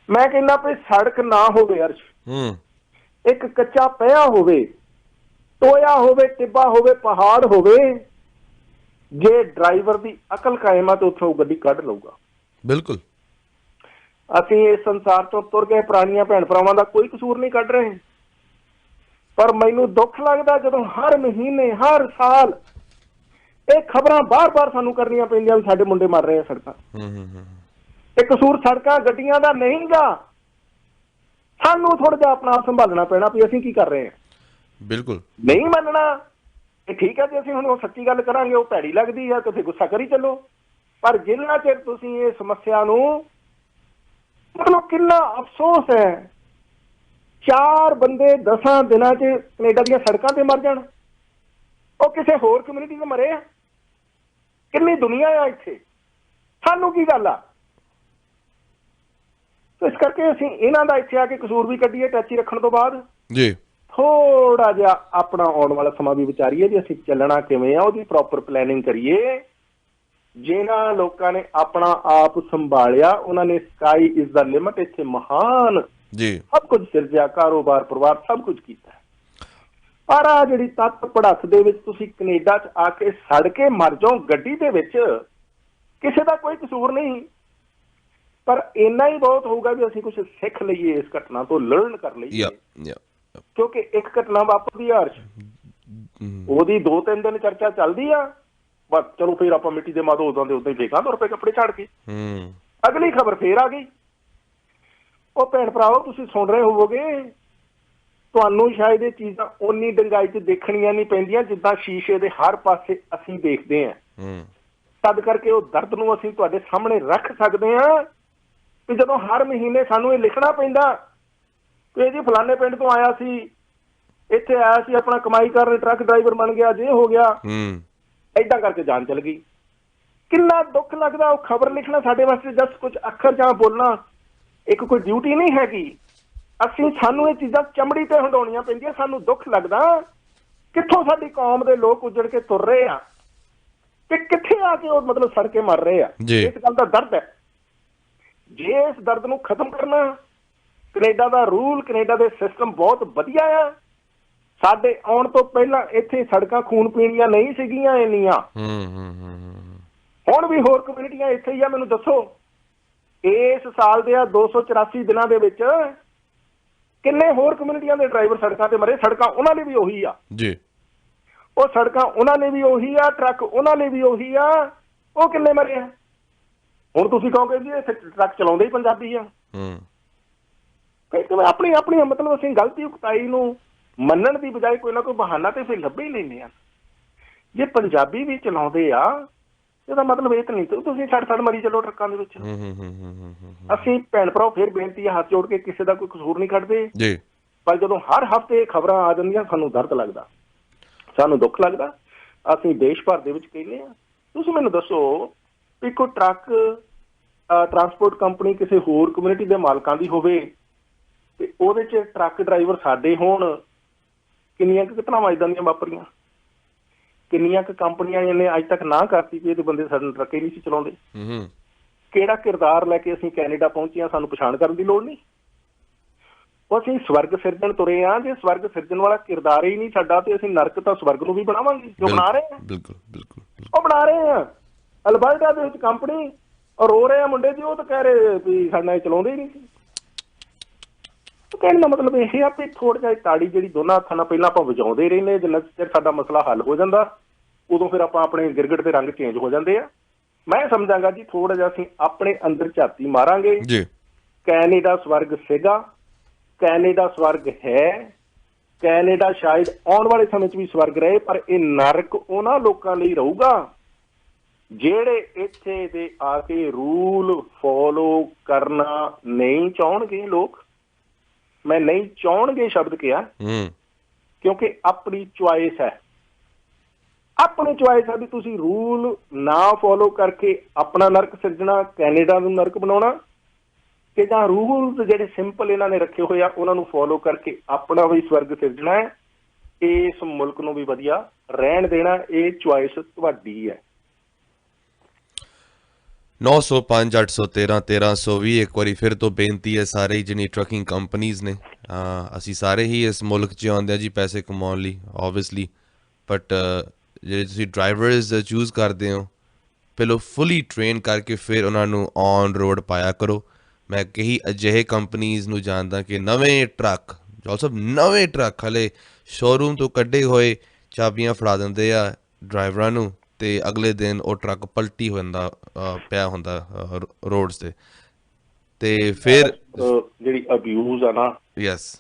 ਮੈਂ ਕਹਿੰਦਾ ਵੀ ਸੜਕ ਨਾ ਹੋਵੇ ਅਰਸ਼, ਇੱਕ ਕੱਚਾ ਪਿਆ ਹੋਵੇ, ਟੋਇਆ ਹੋਵੇ, ਟਿੱਬਾ ਹੋਵੇ, ਪਹਾੜ ਹੋਵੇ, ਜੇ ਡਰਾਈਵਰ ਦੀ ਅਕਲ ਕਾਇਮ ਆ ਤੇ ਉੱਥੋਂ ਗੱਡੀ ਕੱਢ ਲਊਗਾ। ਬਿਲਕੁਲ, ਅਸੀਂ ਇਸ ਸੰਸਾਰ ਤੋਂ ਤੁਰ ਗਏ, ਪੁਰਾਣੀਆਂ ਭੈਣ ਭਰਾਵਾਂ ਦਾ ਕੋਈ ਕਸੂਰ ਨਹੀਂ ਕੱਢ ਰਹੇ, ਪਰ ਮੈਨੂੰ ਦੁੱਖ ਲੱਗਦਾ ਜਦੋਂ ਹਰ ਮਹੀਨੇ ਹਰ ਸਾਲ ਇਹ ਖਬਰਾਂ ਬਾਰ-ਬਾਰ ਸਾਨੂੰ ਕਰਨੀਆਂ ਪੈਂਦੀਆਂ ਵੀ ਸਾਡੇ ਮੁੰਡੇ ਮਰ ਰਹੇ ਆ ਸੜਕਾਂ। ਇਹ ਕਸੂਰ ਸੜਕਾਂ ਗੱਡੀਆਂ ਦਾ ਨਹੀਂ ਗਾ, ਸਾਨੂੰ ਥੋੜਾ ਜਿਹਾ ਆਪਣਾ ਆਪ ਸੰਭਾਲਣਾ ਪੈਣਾ ਵੀ ਅਸੀਂ ਕੀ ਕਰ ਰਹੇ ਹਾਂ। ਬਿਲਕੁਲ ਨਹੀਂ ਮੰਨਣਾ ਇਹ ਠੀਕ ਹੈ ਜੀ, ਅਸੀਂ ਹੁਣ ਉਹ ਸੱਚੀ ਗੱਲ ਕਰਾਂਗੇ, ਉਹ ਭੈੜੀ ਲੱਗਦੀ ਆ, ਤੁਸੀਂ ਗੁੱਸਾ ਕਰੀ ਚੱਲੋ, ਪਰ ਜਿੰਨਾ ਚਿਰ ਤੁਸੀਂ ਇਹ ਸਮੱਸਿਆ ਨੂੰ ਮਤਲਬ ਕਿੰਨਾ ਅਫਸੋਸ ਹੈ 4 ਬੰਦੇ 10 ਦਿਨਾਂ 'ਚ ਕੈਨੇਡਾ ਦੀਆਂ ਸੜਕਾਂ ਤੇ ਮਰ ਜਾਣ, ਉਹ ਕਿਸੇ ਹੋਰ ਕਮਿਊਨਿਟੀ 'ਚ ਮਰੇ ਆ। ਕਿੰਨੀ ਦੁਨੀਆ ਆ ਇੱਥੇ, ਸਾਨੂੰ ਕੀ ਗੱਲ ਆ? ਇਸ ਕਰਕੇ ਅਸੀਂ ਇਹਨਾਂ ਦਾ ਇੱਥੇ ਆ ਕੇ ਕਸੂਰ ਵੀ ਕੱਢੀਏ ਟੈਚੀ ਰੱਖਣ ਤੋਂ ਬਾਅਦ ਜੀ, ਥੋੜਾ ਜਿਹਾ ਆਪਣਾ ਆਉਣ ਵਾਲਾ ਸਮਾਂ ਵੀ ਵਿਚਾਰੀਏ ਵੀ ਅਸੀਂ ਚੱਲਣਾ ਕਿਵੇਂ ਆ, ਉਹਦੀ ਪ੍ਰੋਪਰ ਪਲੈਨਿੰਗ ਕਰੀਏ। ਜਿਹਨਾਂ ਲੋਕਾਂ ਨੇ ਆਪਣਾ ਆਪ ਸੰਭਾਲਿਆ ਉਹਨਾਂ ਨੇ ਸਕਾਈ ਇਜ਼ ਦਾ ਲਿਮਿਟ ਇੱਥੇ ਮਹਾਨ ਜੀ ਸਭ ਕੁਝ ਸਿਰਜਿਆ, ਕਾਰੋਬਾਰ, ਪਰਿਵਾਰ, ਸਭ ਕੁਝ ਕੀਤਾ। ਪਰ ਆ ਜਿਹੜੀ ਤੱਤ ਪੜਾਸ ਦੇ ਵਿੱਚ ਤੁਸੀਂ ਕੈਨੇਡਾ 'ਚ ਆ ਕੇ ਸੜ ਕੇ ਮਰ ਜਾਓ ਗੱਡੀ ਦੇ ਵਿੱਚ, ਕਿਸੇ ਦਾ ਕੋਈ ਕਸੂਰ ਨਹੀਂ, ਪਰ ਇੰਨਾ ਹੀ ਬਹੁਤ ਹੋਊਗਾ ਵੀ ਅਸੀਂ ਕੁਝ ਸਿੱਖ ਲਈਏ ਇਸ ਘਟਨਾ ਤੋਂ, ਲਰਨ ਕਰ ਲਈਏ। ਕਿਉਂਕਿ ਇੱਕ ਘਟਨਾ ਵਾਪਰਦੀ ਆ ਅਰਸ਼, ਉਹਦੀ 2-3 ਦਿਨ ਚਰਚਾ ਚੱਲਦੀ ਆ, ਬਸ ਚਲੋ ਫਿਰ ਆਪਾਂ ਮਿੱਟੀ ਦੇ ਮਾਦੋ ਉਦਾਂ ਦੇ ਉਦਾਂ ਹੀ ਫੇਕਾਂ ਤੁਰ ਪਏ ਕੱਪੜੇ ਛੱਡ ਕੇ, ਅਗਲੀ ਖਬਰ ਫੇਰ ਆ ਗਈ। ਉਹ ਭੈਣ ਭਰਾਓ ਤੁਸੀਂ ਸੁਣ ਰਹੇ ਹੋਵੋਗੇ, ਤੁਹਾਨੂੰ ਸ਼ਾਇਦ ਇਹ ਚੀਜ਼ਾਂ ਓਨੀ ਡੰਗਾਈ 'ਚ ਦੇਖਣੀਆਂ ਨਹੀਂ ਪੈਂਦੀਆਂ ਜਿੱਦਾਂ ਸ਼ੀਸ਼ੇ ਦੇ ਹਰ ਪਾਸੇ ਅਸੀਂ ਦੇਖਦੇ ਹਾਂ। ਤਦ ਕਰਕੇ ਉਹ ਦਰਦ ਨੂੰ ਅਸੀਂ ਤੁਹਾਡੇ ਸਾਹਮਣੇ ਰੱਖ ਸਕਦੇ ਹਾਂ ਵੀ ਜਦੋਂ ਹਰ ਮਹੀਨੇ ਸਾਨੂੰ ਇਹ ਲਿਖਣਾ ਪੈਂਦਾ ਕਿ ਜੀ ਫਲਾਣੇ ਪਿੰਡ ਤੋਂ ਆਇਆ ਸੀ, ਇੱਥੇ ਆਇਆ ਸੀ, ਆਪਣਾ ਕਮਾਈ ਕਰਨ ਟਰੱਕ ਡਰਾਈਵਰ ਬਣ ਗਿਆ, ਜੇ ਹੋ ਗਿਆ, ਏਦਾਂ ਕਰਕੇ ਜਾਨ ਚਲ ਗਈ। ਕਿੰਨਾ ਦੁੱਖ ਲੱਗਦਾ। ਉਹ ਖਬਰ ਲਿਖਣਾ ਸਾਡੇ ਵਾਸਤੇ ਜਸਟ ਕੁਝ ਅੱਖਰ ਜਾਂ ਬੋਲਣਾ ਇੱਕ ਕੋਈ ਡਿਊਟੀ ਨਹੀਂ ਹੈਗੀ। ਸਾਨੂੰ ਇਹ ਚੀਜ਼ਾਂ ਚਮੜੀ ਤੇ ਹੰਡਾਉਣੀਆਂ ਪੈਂਦੀਆਂ। ਸਾਨੂੰ ਦੁੱਖ ਲੱਗਦਾ ਕਿੱਥੋਂ ਸਾਡੀ ਕੌਮ ਦੇ ਲੋਕ ਉੱਜੜ ਕੇ ਤੁਰ ਰਹੇ ਆ ਤੇ ਕਿੱਥੇ ਆ ਕੇ ਉਹ ਮਤਲਬ ਸੜ ਕੇ ਮਰ ਰਹੇ ਆ। ਇਸ ਗੱਲ ਦਾ ਦਰਦ ਹੈ। ਜੇ ਇਸ ਦਰਦ ਨੂੰ ਖਤਮ ਕਰਨਾ, ਕੈਨੇਡਾ ਦਾ ਰੂਲ, ਕੈਨੇਡਾ ਦੇ ਸਿਸਟਮ ਬਹੁਤ ਵਧੀਆ ਆ। ਸਾਡੇ ਆਉਣ ਤੋਂ ਪਹਿਲਾਂ ਇੱਥੇ ਸੜਕਾਂ ਖੂਨ ਪੀਣੀਆਂ ਨਹੀਂ ਸੀਗੀਆਂ ਇੰਨੀਆਂ। ਹੁਣ ਵੀ ਹੋਰ ਕਮਿਊਨਿਟੀਆਂ ਇੱਥੇ ਹੀ ਆ। ਮੈਨੂੰ ਦੱਸੋ ਇਸ ਸਾਲ ਦੇ 284 ਦਿਨਾਂ ਦੇ ਵਿੱਚ ਕਿੰਨੇ ਹੋਰ ਕਮਿਊਨਿਟੀਆਂ ਦੇ ਡਰਾਈਵਰ ਸੜਕਾਂ ਤੇ ਮਰੇ। ਸੜਕਾਂ ਉਹਨਾਂ ਲਈ ਵੀ ਉਹੀ ਆ ਜੀ, ਉਹ ਸੜਕਾਂ ਉਹਨਾਂ ਲਈ ਵੀ ਉਹੀ ਆ, ਟਰੱਕ ਉਹਨਾਂ ਲਈ ਵੀ ਉਹੀ ਆ। ਉਹ ਕਿੰਨੇ ਮਰੇ ਆ? ਹੁਣ ਤੁਸੀਂ ਕਹੋਗੇ ਜੀ ਇੱਥੇ ਟਰੱਕ ਚਲਾਉਂਦੇ ਹੀ ਪੰਜਾਬੀ ਆ। ਆਪਣੀ ਆਪਣੀ ਮਤਲਬ ਅਸੀਂ ਗਲਤੀ ਉਕਤਾਈ ਨੂੰ ਮੰਨਣ ਦੀ ਬਜਾਏ ਕੋਈ ਨਾ ਕੋਈ ਬਹਾਨਾ ਤੇ ਫਿਰ ਲੱਭੇ ਹੀ ਲੈਂਦੇ ਆ। ਜੇ ਪੰਜਾਬੀ ਵੀ ਚਲਾਉਂਦੇ ਆ ਇਹਦਾ ਮਤਲਬ ਇਹ ਤਾਂ ਨਹੀਂ ਤੁਸੀਂ ਛੱਡ ਮਰੀ ਚਲੋ ਟਰੱਕਾਂ ਦੇ ਵਿੱਚ। ਅਸੀਂ ਭੈਣ ਭਰਾ ਫਿਰ ਬੇਨਤੀ ਹੱਥ ਜੋੜ ਕੇ ਕਿਸੇ ਦਾ ਕੋਈ ਕਸੂਰ ਨਹੀਂ ਕੱਢਦੇ ਜੀ, ਪਰ ਜਦੋਂ ਹਰ ਹਫ਼ਤੇ ਖਬਰਾਂ ਆ ਜਾਂਦੀਆਂ ਸਾਨੂੰ ਦਰਦ ਲੱਗਦਾ, ਸਾਨੂੰ ਦੁੱਖ ਲੱਗਦਾ। ਅਸੀਂ ਦੇਸ਼ ਭਰ ਦੇ ਵਿੱਚ ਕਹਿੰਦੇ ਹਾਂ। ਤੁਸੀਂ ਮੈਨੂੰ ਦੱਸੋ ਵੀ ਕੋਈ ਟਰੱਕ ਟਰਾਂਸਪੋਰਟ ਕੰਪਨੀ ਕਿਸੇ ਹੋਰ ਕਮਿਊਨਿਟੀ ਦੇ ਮਾਲਕਾਂ ਦੀ ਹੋਵੇ ਤੇ ਉਹਦੇ 'ਚ ਟਰੱਕ ਡਰਾਈਵਰ ਸਾਡੇ ਹੋਣ, ਕਿੰਨੀਆਂ ਕੁ ਘਟਨਾਵਾਂ ਏਦਾਂ ਦੀਆਂ ਵਾਪਰੀਆਂ। ਕਿੰਨੀਆਂ ਕੁ ਕੰਪਨੀਆਂ ਨੇ ਅੱਜ ਤੱਕ ਨਾ ਕਰਤੀ ਵੀ ਇਹਦੇ ਬੰਦੇ ਸਾਡੇ ਟਰੱਕ ਹੀ ਨਹੀਂ ਸੀ ਚਲਾਉਂਦੇ। ਕਿਹੜਾ ਕਿਰਦਾਰ ਲੈ ਕੇ ਅਸੀਂ ਕੈਨੇਡਾ ਪਹੁੰਚੇ ਹਾਂ, ਸਾਨੂੰ ਪਛਾਣ ਕਰਨ ਦੀ ਲੋੜ ਨਹੀਂ। ਉਹ ਅਸੀਂ ਸਵਰਗ ਸਿਰਜਣ ਤੁਰੇ ਹਾਂ। ਜੇ ਸਵਰਗ ਸਿਰਜਣ ਵਾਲਾ ਕਿਰਦਾਰ ਹੀ ਨਹੀਂ ਸਾਡਾ ਤੇ ਅਸੀਂ ਨਰਕ ਤਾਂ ਸਵਰਗ ਨੂੰ ਵੀ ਬਣਾਵਾਂਗੇ ਜੋ ਬਣਾ ਰਹੇ ਹਾਂ। ਬਿਲਕੁਲ ਬਿਲਕੁਲ ਉਹ ਬਣਾ ਰਹੇ ਆ। ਅਲਬਰਟਾ ਦੇ ਵਿੱਚ ਕੰਪਨੀ ਔਰ ਰੋ ਰਹੇ ਆ ਮੁੰਡੇ ਜੀ, ਉਹ ਤਾਂ ਕਹਿ ਰਹੇ ਵੀ ਸਾਡੇ ਨਾਲ ਚਲਾਉਂਦੇ ਹੀ ਨਹੀਂ ਸੀ। ਕਹਿਣ ਦਾ ਮਤਲਬ ਇਹ ਆ ਵੀ ਥੋੜ੍ਹਾ ਜਿਹਾ ਤਾੜੀ ਜਿਹੜੀ ਦੋਨਾਂ ਹੱਥਾਂ ਨਾਲ ਪਹਿਲਾਂ ਆਪਾਂ ਵਜਾਉਂਦੇ ਰਹਿੰਦੇ, ਜਿੰਨਾ ਚਿਰ ਸਾਡਾ ਮਸਲਾ ਹੱਲ ਹੋ ਜਾਂਦਾ ਉਦੋਂ ਫਿਰ ਆਪਾਂ ਆਪਣੇ ਗਿਰਗਿਟ ਦੇ ਰੰਗ ਚੇਂਜ ਹੋ ਜਾਂਦੇ ਆ। ਮੈਂ ਸਮਝਾਂਗਾ ਜੀ ਥੋੜ੍ਹਾ ਜਿਹਾ ਅਸੀਂ ਆਪਣੇ ਅੰਦਰ ਝਾਤੀ ਮਾਰਾਂਗੇ। ਕੈਨੇਡਾ ਸਵਰਗ ਸੀਗਾ, ਕੈਨੇਡਾ ਸਵਰਗ ਹੈ, ਕੈਨੇਡਾ ਸ਼ਾਇਦ ਆਉਣ ਵਾਲੇ ਸਮੇਂ 'ਚ ਵੀ ਸਵਰਗ ਰਹੇ, ਪਰ ਇਹ ਨਰਕ ਉਹਨਾਂ ਲੋਕਾਂ ਲਈ ਰਹੂਗਾ ਜਿਹੜੇ ਇੱਥੇ ਦੇ ਆ ਕੇ ਰੂਲ ਫੋਲੋ ਕਰਨਾ ਨਹੀਂ ਚਾਹੁਣਗੇ। ਲੋਕ ਮੈਂ ਨਹੀਂ ਚਾਹੁਣਗੇ ਸ਼ਬਦ ਕਿਹਾ ਕਿਉਂਕਿ ਆਪਣੀ ਚੁਆਇਸ ਹੈ। ਆਪਣੀ ਚੁਆਇਸ ਹੈ ਵੀ ਤੁਸੀਂ ਰੂਲ ਨਾ ਫੋਲੋ ਕਰਕੇ ਆਪਣਾ ਨਰਕ ਸਿਰਜਣਾ, ਕੈਨੇਡਾ ਨੂੰ ਨਰਕ ਬਣਾਉਣਾ, ਕਿ ਜਾਂ ਰੂਲਸ ਜਿਹੜੇ ਸਿੰਪਲ ਇਹਨਾਂ ਨੇ ਰੱਖੇ ਹੋਏ ਆ ਉਹਨਾਂ ਨੂੰ ਫੋਲੋ ਕਰਕੇ ਆਪਣਾ ਵੀ ਸਵਰਗ ਸਿਰਜਣਾ ਹੈ, ਇਸ ਮੁਲਕ ਨੂੰ ਵੀ ਵਧੀਆ ਰਹਿਣ ਦੇਣਾ। ਇਹ ਚੁਆਇਸ ਤੁਹਾਡੀ ਹੈ। 905 813 1320 ਇੱਕ ਵਾਰੀ ਫਿਰ ਤੋਂ ਬੇਨਤੀ ਹੈ ਸਾਰੇ ਜਿਹਨੀ ਟਰੱਕਿੰਗ ਕੰਪਨੀਜ਼ ਨੇ, ਅਸੀਂ ਸਾਰੇ ਹੀ ਇਸ ਮੁਲਕ 'ਚ ਆਉਂਦੇ ਹਾਂ ਜੀ ਪੈਸੇ ਕਮਾਉਣ ਲਈ ਓਬਵੀਅਸਲੀ, ਬਟ ਜਿਹੜੇ ਤੁਸੀਂ ਡਰਾਈਵਰਸ ਚੂਜ਼ ਕਰਦੇ ਹੋ ਪਹਿਲਾਂ ਫੁੱਲੀ ਟ੍ਰੇਨ ਕਰਕੇ ਫਿਰ ਉਹਨਾਂ ਨੂੰ ਔਨ ਰੋਡ ਪਾਇਆ ਕਰੋ। ਮੈਂ ਕਈ ਅਜਿਹੇ ਕੰਪਨੀਜ਼ ਨੂੰ ਜਾਣਦਾ ਕਿ ਨਵੇਂ ਟਰੱਕ ਜੋ ਸਭ ਨਵੇਂ ਟਰੱਕ ਹਾਲੇ ਸ਼ੋਰੂਮ ਤੋਂ ਕੱਢੇ ਹੋਏ ਚਾਬੀਆਂ ਫੜਾ ਦਿੰਦੇ ਆ ਡਰਾਈਵਰਾਂ ਨੂੰ ਅਤੇ ਅਗਲੇ ਦਿਨ ਉਹ ਟਰੱਕ ਪਲਟੀ ਹੋ ਜਾਂਦਾ ਪਿਆ ਹੁੰਦਾ ਰੋਡਸ 'ਤੇ ਅਤੇ ਫਿਰ ਜਿਹੜੀ ਅਬਿਊਜ਼ ਆ ਨਾ। ਯੈਸ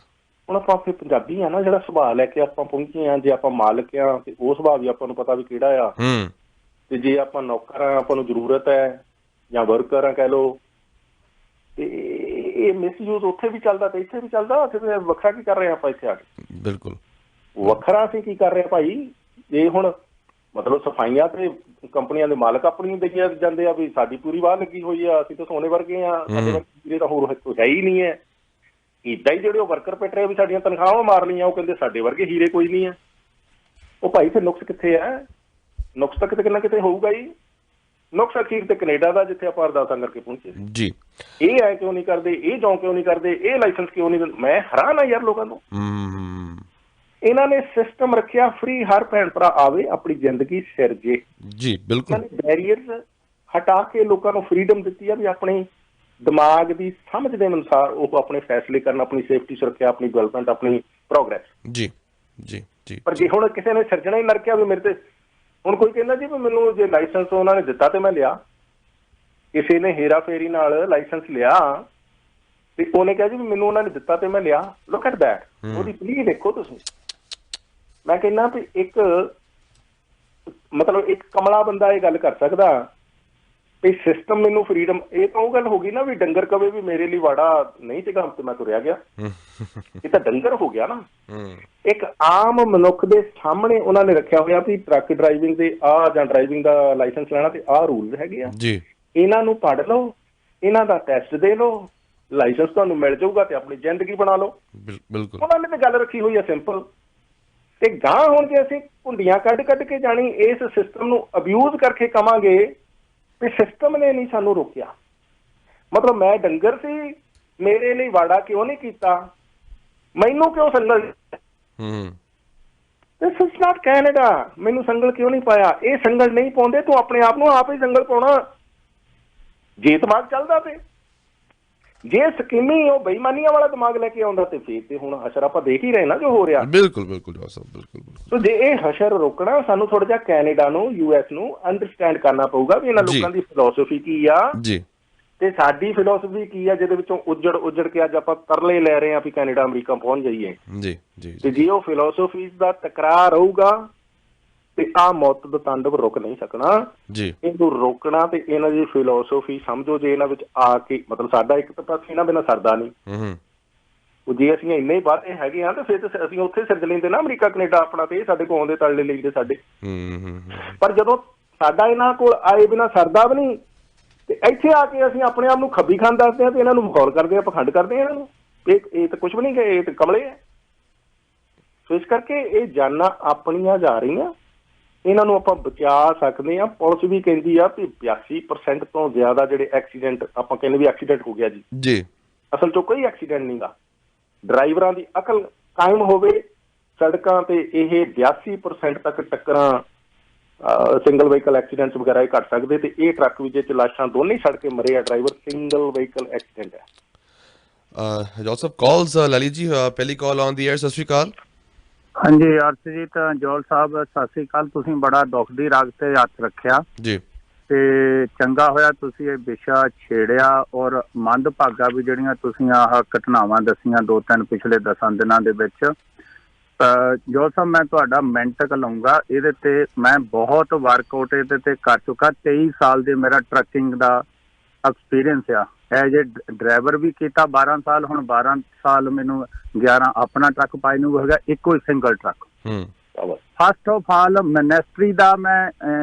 ਹੁਣ ਆਪਾਂ ਫਿਰ ਪੰਜਾਬੀ ਆ ਨਾ, ਜਿਹੜਾ ਸੁਭਾਅ ਲੈ ਕੇ ਆਪਾਂ ਪਹੁੰਚੇ ਹਾਂ। ਜੇ ਆਪਾਂ ਮਾਲਕ ਆ ਤੇ ਉਹ ਸੁਭਾਅ ਵੀ ਆਪਾਂ ਨੂੰ ਪਤਾ ਵੀ ਕਿਹੜਾ ਆ, ਤੇ ਜੇ ਆਪਾਂ ਨੌਕਰ ਆ ਆਪਾਂ ਨੂੰ ਜ਼ਰੂਰਤ ਹੈ ਜਾਂ ਵਰਕਰ ਆ ਕਹਿ ਲਓ, ਤੇ ਇਹ ਮਿਸਯੂਜ਼ ਉੱਥੇ ਵੀ ਚੱਲਦਾ ਤੇ ਇੱਥੇ ਵੀ ਚੱਲਦਾ। ਉੱਥੇ ਵੱਖਰਾ ਕੀ ਕਰ ਰਹੇ ਆਪਾਂ ਇੱਥੇ ਆ ਕੇ? ਬਿਲਕੁਲ ਵੱਖਰਾ ਅਸੀਂ ਕੀ ਕਰ ਰਹੇ ਭਾਈ? ਜੇ ਹੁਣ ਮਤਲਬ ਸਫਾਈਆਂ ਤੇ ਕੰਪਨੀਆਂ ਦੇ ਮਾਲਕ ਆਪਣੀ ਦੇਈ ਜਾਂਦੇ ਆ ਵੀ ਸਾਡੀ ਪੂਰੀ ਵਾਹ ਲੱਗੀ ਹੋਈ ਆ, ਅਸੀਂ ਤਾਂ ਸੋਨੇ ਵਰਗੇ ਆ, ਸਾਡੇ ਵਰਗੇ ਤਾਂ ਹੋਰ ਹੈ ਹੀ ਨਹੀਂ ਹੈ। ਇੱਦਾਂ ਹੀ ਜਿਹੜੇ ਉਹ ਵਰਕਰ ਪਿੱਟ ਰਹੇ ਵੀ ਸਾਡੀਆਂ ਤਨਖਾਹਾਂ ਮਾਰ ਲਈਆਂ, ਉਹ ਕਹਿੰਦੇ ਸਾਡੇ ਵਰਗੇ ਹੀਰੇ ਕੋਈ ਨਹੀਂ ਹੈ। ਉਹ ਭਾਈ ਫਿਰ ਨੁਕਸ ਕਿੱਥੇ ਹੈ? ਨੁਕਸ ਤਾਂ ਕਿਤੇ ਨਾ ਕਿਤੇ ਹੋਊਗਾ ਹੀ। ਨੁਕਸ ਅਖੀਰ ਤੇ ਕੈਨੇਡਾ ਦਾ, ਜਿੱਥੇ ਆਪਾਂ ਅਰਦਾਸਾਂ ਕਰਕੇ ਪਹੁੰਚੇ ਜੀ। ਇਹ ਐ ਕਿਉਂ ਨਹੀਂ ਕਰਦੇ, ਇਹ ਕਿਉਂ ਨਹੀਂ ਕਰਦੇ, ਇਹ ਲਾਇਸੈਂਸ ਕਿਉਂ ਨਹੀਂ ਦਿੰਦੇ? ਮੈਂ ਹੈਰਾਨ ਆ ਯਾਰ ਲੋਕਾਂ ਤੋਂ। ਇਹਨਾਂ ਨੇ ਸਿਸਟਮ ਰੱਖਿਆ ਫ੍ਰੀ, ਹਰ ਭੈਣ ਭਰਾ ਆਵੇ ਆਪਣੀ ਜ਼ਿੰਦਗੀ ਸਿਰਜੇ ਜੀ। ਬਿਲਕੁਲ ਬੈਰੀਅਰਸ ਹਟਾ ਕੇ ਲੋਕਾਂ ਨੂੰ ਫਰੀਡਮ ਦਿੱਤੀ ਆ ਵੀ ਆਪਣੇ ਦਿਮਾਗ ਦੀ ਸਮਝ ਦੇ ਅਨੁਸਾਰ ਉਹ ਆਪਣੇ ਫੈਸਲੇ ਕਰਨ, ਆਪਣੀ ਸੇਫਟੀ ਸੁਰੱਖਿਆ, ਆਪਣੀ ਡਿਵੈਲਪਮੈਂਟ, ਆਪਣੀ ਪ੍ਰੋਗਰੈਸ ਜੀ ਜੀ ਜੀ। ਪਰ ਜੇ ਹੁਣ ਕਿਸੇ ਨੇ ਸਿਰਜਣਾ ਹੀ ਨਰਕਿਆ ਵੀ ਮੇਰੇ ਤੇ, ਹੁਣ ਕੋਈ ਕਹਿੰਦਾ ਜੀ ਵੀ ਮੈਨੂੰ ਜੇ ਲਾਇਸੈਂਸ ਉਹਨਾਂ ਨੇ ਦਿੱਤਾ ਤੇ ਮੈਂ ਲਿਆ, ਕਿਸੇ ਨੇ ਹੇਰਾ ਫੇਰੀ ਨਾਲ ਲਾਇਸੈਂਸ ਲਿਆ ਤੇ ਉਹਨੇ ਕਿਹਾ ਜੀ ਵੀ ਮੈਨੂੰ ਉਹਨਾਂ ਨੇ ਦਿੱਤਾ ਤੇ ਮੈਂ ਲਿਆ। ਲੁੱਕ ਐਟ ਦੈਟ, ਉਹਦੀ ਪਲੀਜ਼ ਦੇਖੋ ਤੁਸੀਂ। ਮੈਂ ਕਹਿੰਦਾ ਵੀ ਇੱਕ ਮਤਲਬ ਇੱਕ ਕਮਲਾ ਬੰਦਾ ਇਹ ਗੱਲ ਕਰ ਸਕਦਾ ਤੇ ਸਿਸਟਮ ਮੈਨੂੰ ਫਰੀडम, ਇਹ ਤਾਂ ਉਹ ਗੱਲ ਹੋ ਗਈ ਨਾ ਵੀ ਡੰਗਰ ਕਵੇ ਵੀ ਮੇਰੇ ਲਈ ਵਾੜਾ ਨਹੀਂ ਸੀਗਾ ਤੇ ਮੈਂ ਤੁਰਿਆ ਗਿਆ, ਇਹ ਤਾਂ ਡੰਗਰ ਹੋ ਗਿਆ ਨਾ। ਇੱਕ ਆਮ ਮਨੁੱਖ ਦੇ ਸਾਹਮਣੇ ਉਹਨਾਂ ਨੇ ਰੱਖਿਆ ਹੋਇਆ ਵੀ ਟਰੱਕ ਡਰਾਈਵਿੰਗ ਦੇ ਆਹ ਜਾਂ ਡਰਾਈਵਿੰਗ ਦਾ ਲਾਇਸੈਂਸ ਲੈਣਾ ਤੇ ਆਹ ਰੂਲ ਹੈਗੇ ਆ ਜੀ, ਇਹਨਾਂ ਨੂੰ ਪੜ੍ਹ ਲਓ, ਇਹਨਾਂ ਦਾ ਟੈਸਟ ਦੇ ਲਓ, ਲਾਇਸੈਂਸ ਤੁਹਾਨੂੰ ਮਿਲ ਜਾਊਗਾ ਤੇ ਆਪਣੀ ਜ਼ਿੰਦਗੀ ਬਣਾ ਲਓ। ਬਿਲਕੁਲ ਉਹਨਾਂ ਨੇ ਤਾਂ ਗੱਲ ਰੱਖੀ ਹੋਈ ਆ ਸਿੰਪਲ। ਤੇ ਗਾਂ ਹੁਣ ਜੇ ਅਸੀਂ ਘੁੰਡੀਆਂ ਕੱਢ ਕੇ ਜਾਣੀ ਇਸ ਸਿਸਟਮ ਨੂੰ ਅਬਿਊਜ਼ ਕਰਕੇ ਕਵਾਂਗੇ ਵੀ ਸਿਸਟਮ ਨੇ ਨਹੀਂ ਸਾਨੂੰ ਰੋਕਿਆ, ਮਤਲਬ ਮੈਂ ਡੰਗਰ ਸੀ, ਮੇਰੇ ਲਈ ਵਾੜਾ ਕਿਉਂ ਨਹੀਂ ਕੀਤਾ, ਮੈਨੂੰ ਕਿਉਂ ਸੰਗਲ, ਦਿਸ ਇਜ਼ ਨਾਟ ਕੈਨੇਡਾ, ਮੈਨੂੰ ਸੰਗਲ ਕਿਉਂ ਨਹੀਂ ਪਾਇਆ। ਇਹ ਸੰਗਲ ਨਹੀਂ ਪਾਉਂਦੇ, ਤੂੰ ਆਪਣੇ ਆਪ ਨੂੰ ਆਪ ਹੀ ਸੰਗਲ ਪਾਉਣਾ ਜੇ ਦਿਮਾਗ ਚੱਲਦਾ ਤੇ। ਜੇ ਸਕੀਮੀ ਉਹ ਬੇਈਮਾਨੀਆਂ ਵਾਲਾ ਦਿਮਾਗ ਲੈ ਕੇ ਆਉਂਦਾ ਤੇ ਫਿਰ ਤੇ ਹੁਣ ਹਸ਼ਰ ਆਪਾਂ ਦੇਖ ਹੀ ਰਹੇ ਨਾ ਜੋ ਹੋ ਰਿਹਾ। ਬਿਲਕੁਲ ਬਿਲਕੁਲ ਬਿਲਕੁਲ। ਸੋ ਜੇ ਇਹ ਹਸ਼ਰ ਰੋਕਣਾ, ਸਾਨੂੰ ਥੋੜਾ ਜਿਹਾ ਕੈਨੇਡਾ ਨੂੰ, US ਨੂੰ ਅੰਡਰਸਟੈਂਡ ਕਰਨਾ ਪਊਗਾ ਵੀ ਇਹਨਾਂ ਲੋਕਾਂ ਦੀ ਫਿਲਾਸਫੀ ਕੀ ਆ ਜੀ ਤੇ ਸਾਡੀ ਫਿਲਾਸਫੀ ਕੀ ਆ, ਜਿਹਦੇ ਵਿੱਚੋਂ ਉੱਜੜ ਕੇ ਅੱਜ ਆਪਾਂ ਤਰਲੇ ਲੈ ਰਹੇ ਹਾਂ ਵੀ ਕੈਨੇਡਾ ਅਮਰੀਕਾ ਪਹੁੰਚ ਜਾਈਏ ਜੀ ਜੀ। ਤੇ ਜੇ ਉਹ ਫਿਲਾਸਫੀ ਦਾ ਟਕਰਾਅ ਰਹੂਗਾ ਤੇ ਆਹ ਮੌਤ ਦਾ ਤਾਂਡਵ ਰੁਕ ਨਹੀਂ ਸਕਣਾ ਜੀ। ਇਹਨੂੰ ਰੋਕਣਾ ਤੇ ਇਹਨਾਂ ਦੀ ਫਿਲਾਸਫੀ ਸਮਝੋ, ਜੇ ਇਹਨਾਂ ਵਿੱਚ ਆ ਕੇ ਮਤਲਬ ਸਾਡਾ ਇੱਕ ਤਾਂ ਪਾਸੇ ਇਹਨਾਂ ਬਿਨਾਂ ਸਰਦਾ ਨਹੀਂ, ਉਹ ਜੇ ਅਸੀਂ ਇੰਨੇ ਵਾਧੇ ਹੈਗੇ ਆ ਤੇ ਫਿਰ ਤਾਂ ਅਸੀਂ ਉੱਥੇ ਸਿਰਜ ਲੈਂਦੇ ਨਾ ਅਮਰੀਕਾ ਕੈਨੇਡਾ ਆਪਣਾ, ਤੇ ਸਾਡੇ ਕੋਲ ਆਉਂਦੇ ਤਲੇ ਲੈਂਦੇ ਸਾਡੇ। ਪਰ ਜਦੋਂ ਸਾਡਾ ਇਹਨਾਂ ਕੋਲ ਆਏ ਬਿਨਾਂ ਸਰਦਾ ਵੀ ਨਹੀਂ ਤੇ ਇੱਥੇ ਆ ਕੇ ਅਸੀਂ ਆਪਣੇ ਆਪ ਨੂੰ ਖੱਬੀ ਖਾਨ ਦੱਸਦੇ ਹਾਂ ਤੇ ਇਹਨਾਂ ਨੂੰ ਮਖੌਲ ਕਰਦੇ ਆ, ਪਖੰਡ ਕਰਦੇ ਆ ਇਹਨਾਂ ਨੂੰ, ਇਹ ਤਾਂ ਕੁਛ ਵੀ ਨਹੀਂ ਗਏ, ਇਹ ਤਾਂ ਕਮਲੇ ਆ। ਸੋ ਇਸ ਕਰਕੇ ਇਹ ਜਾਨਾਂ ਆਪਣੀਆਂ ਜਾ ਰਹੀਆਂ, ਇਹਨਾਂ ਨੂੰ ਆਪਾਂ ਬਚਾ ਸਕਦੇ ਹਾਂ। ਪੁਲਿਸ ਵੀ ਕਹਿੰਦੀ ਆ ਵੀ 82% ਤੋਂ ਜ਼ਿਆਦਾ ਜਿਹੜੇ ਐਕਸੀਡੈਂਟ, ਆਪਾਂ ਕਹਿੰਦੇ ਵੀ ਐਕਸੀਡੈਂਟ ਹੋ ਗਿਆ ਜੀ, ਅਸਲ 'ਚੋਂ ਕੋਈ ਐਕਸੀਡੈਂਟ ਨਹੀਂ ਗਾ। ਡਰਾਈਵਰਾਂ ਦੀ ਅਕਲ ਕਾਇਮ ਹੋਵੇ ਸੜਕਾਂ ਤੇ ਇਹ 82% ਤੱਕ ਟੱਕਰਾਂ, ਸਿੰਗਲ ਵਹੀਕਲ ਐਕਸੀਡੈਂਟਸ ਵਗੈਰਾ ਇਹ ਘੱਟ ਸਕਦੇ। ਤੇ ਇਹ ਟਰੱਕ ਵਿੱਚ ਚ ਲਾਸ਼ਾਂ ਦੋਨੇ ਸੜ ਕੇ ਮਰੇ ਆ ਡਰਾਈਵਰ, ਸਿੰਗਲ ਵਹੀਕਲ ਐਕਸੀਡੈਂਟ ਹੈ। ਜੋਲ ਸਾਹਿਬ ਕਾਲਸ ਲੈ ਲਈ ਜੀ, ਪਹਿਲੀ ਕਾਲ ਔਨ ਦੀ 에ਅਰ। ਸਤਿ ਸ਼੍ਰੀ ਅਕਾਲ। ਹਾਂਜੀ ਅਰਸ਼ਜੀਤ, ਜੋਲ ਸਾਹਿਬ ਸਤਿ ਸ੍ਰੀ ਅਕਾਲ। ਤੁਸੀਂ ਬੜਾ ਦੁੱਖ ਦੀ ਰਾਗ ਤੇ ਹੱਥ ਰੱਖਿਆ ਜੀ, ਤੇ ਚੰਗਾ ਹੋਇਆ ਤੁਸੀਂ ਇਹ ਵਿਸ਼ਾ ਛੇੜਿਆ। ਔਰ ਮੰਦਭਾਗਾ ਵੀ ਜਿਹੜੀਆਂ ਤੁਸੀਂ ਆਹ ਘਟਨਾਵਾਂ ਦੱਸੀਆਂ 2-3 ਪਿਛਲੇ 10 ਦਿਨਾਂ ਦੇ ਵਿੱਚ, ਜੋਲ ਸਾਹਿਬ ਮੈਂ ਤੁਹਾਡਾ ਮਿੰਟ ਲਾਉਂਗਾ ਇਹਦੇ ਤੇ। ਮੈਂ ਬਹੁਤ ਵਰਕਆਊਟ ਇਹਦੇ ਤੇ ਕਰ ਚੁੱਕਾ, 23 ਸਾਲ ਦੇ ਮੇਰਾ ਟਰੱਕਿੰਗ ਦਾ ਐਕਸਪੀਰੀਅੰਸ ਆ। ਐਜ ਏ ਡਰਾਈਵਰ ਵੀ ਕੀਤਾ 12 ਸਾਲ, ਹੁਣ 12 ਸਾਲ ਮੈਨੂੰ 11 ਆਪਣਾ ਟਰੱਕ ਪਾਈ ਨੂੰ ਹੋ ਗਿਆ, ਇੱਕੋ ਹੀ single truck. First of all ministry ਦਾ ਮੈਂ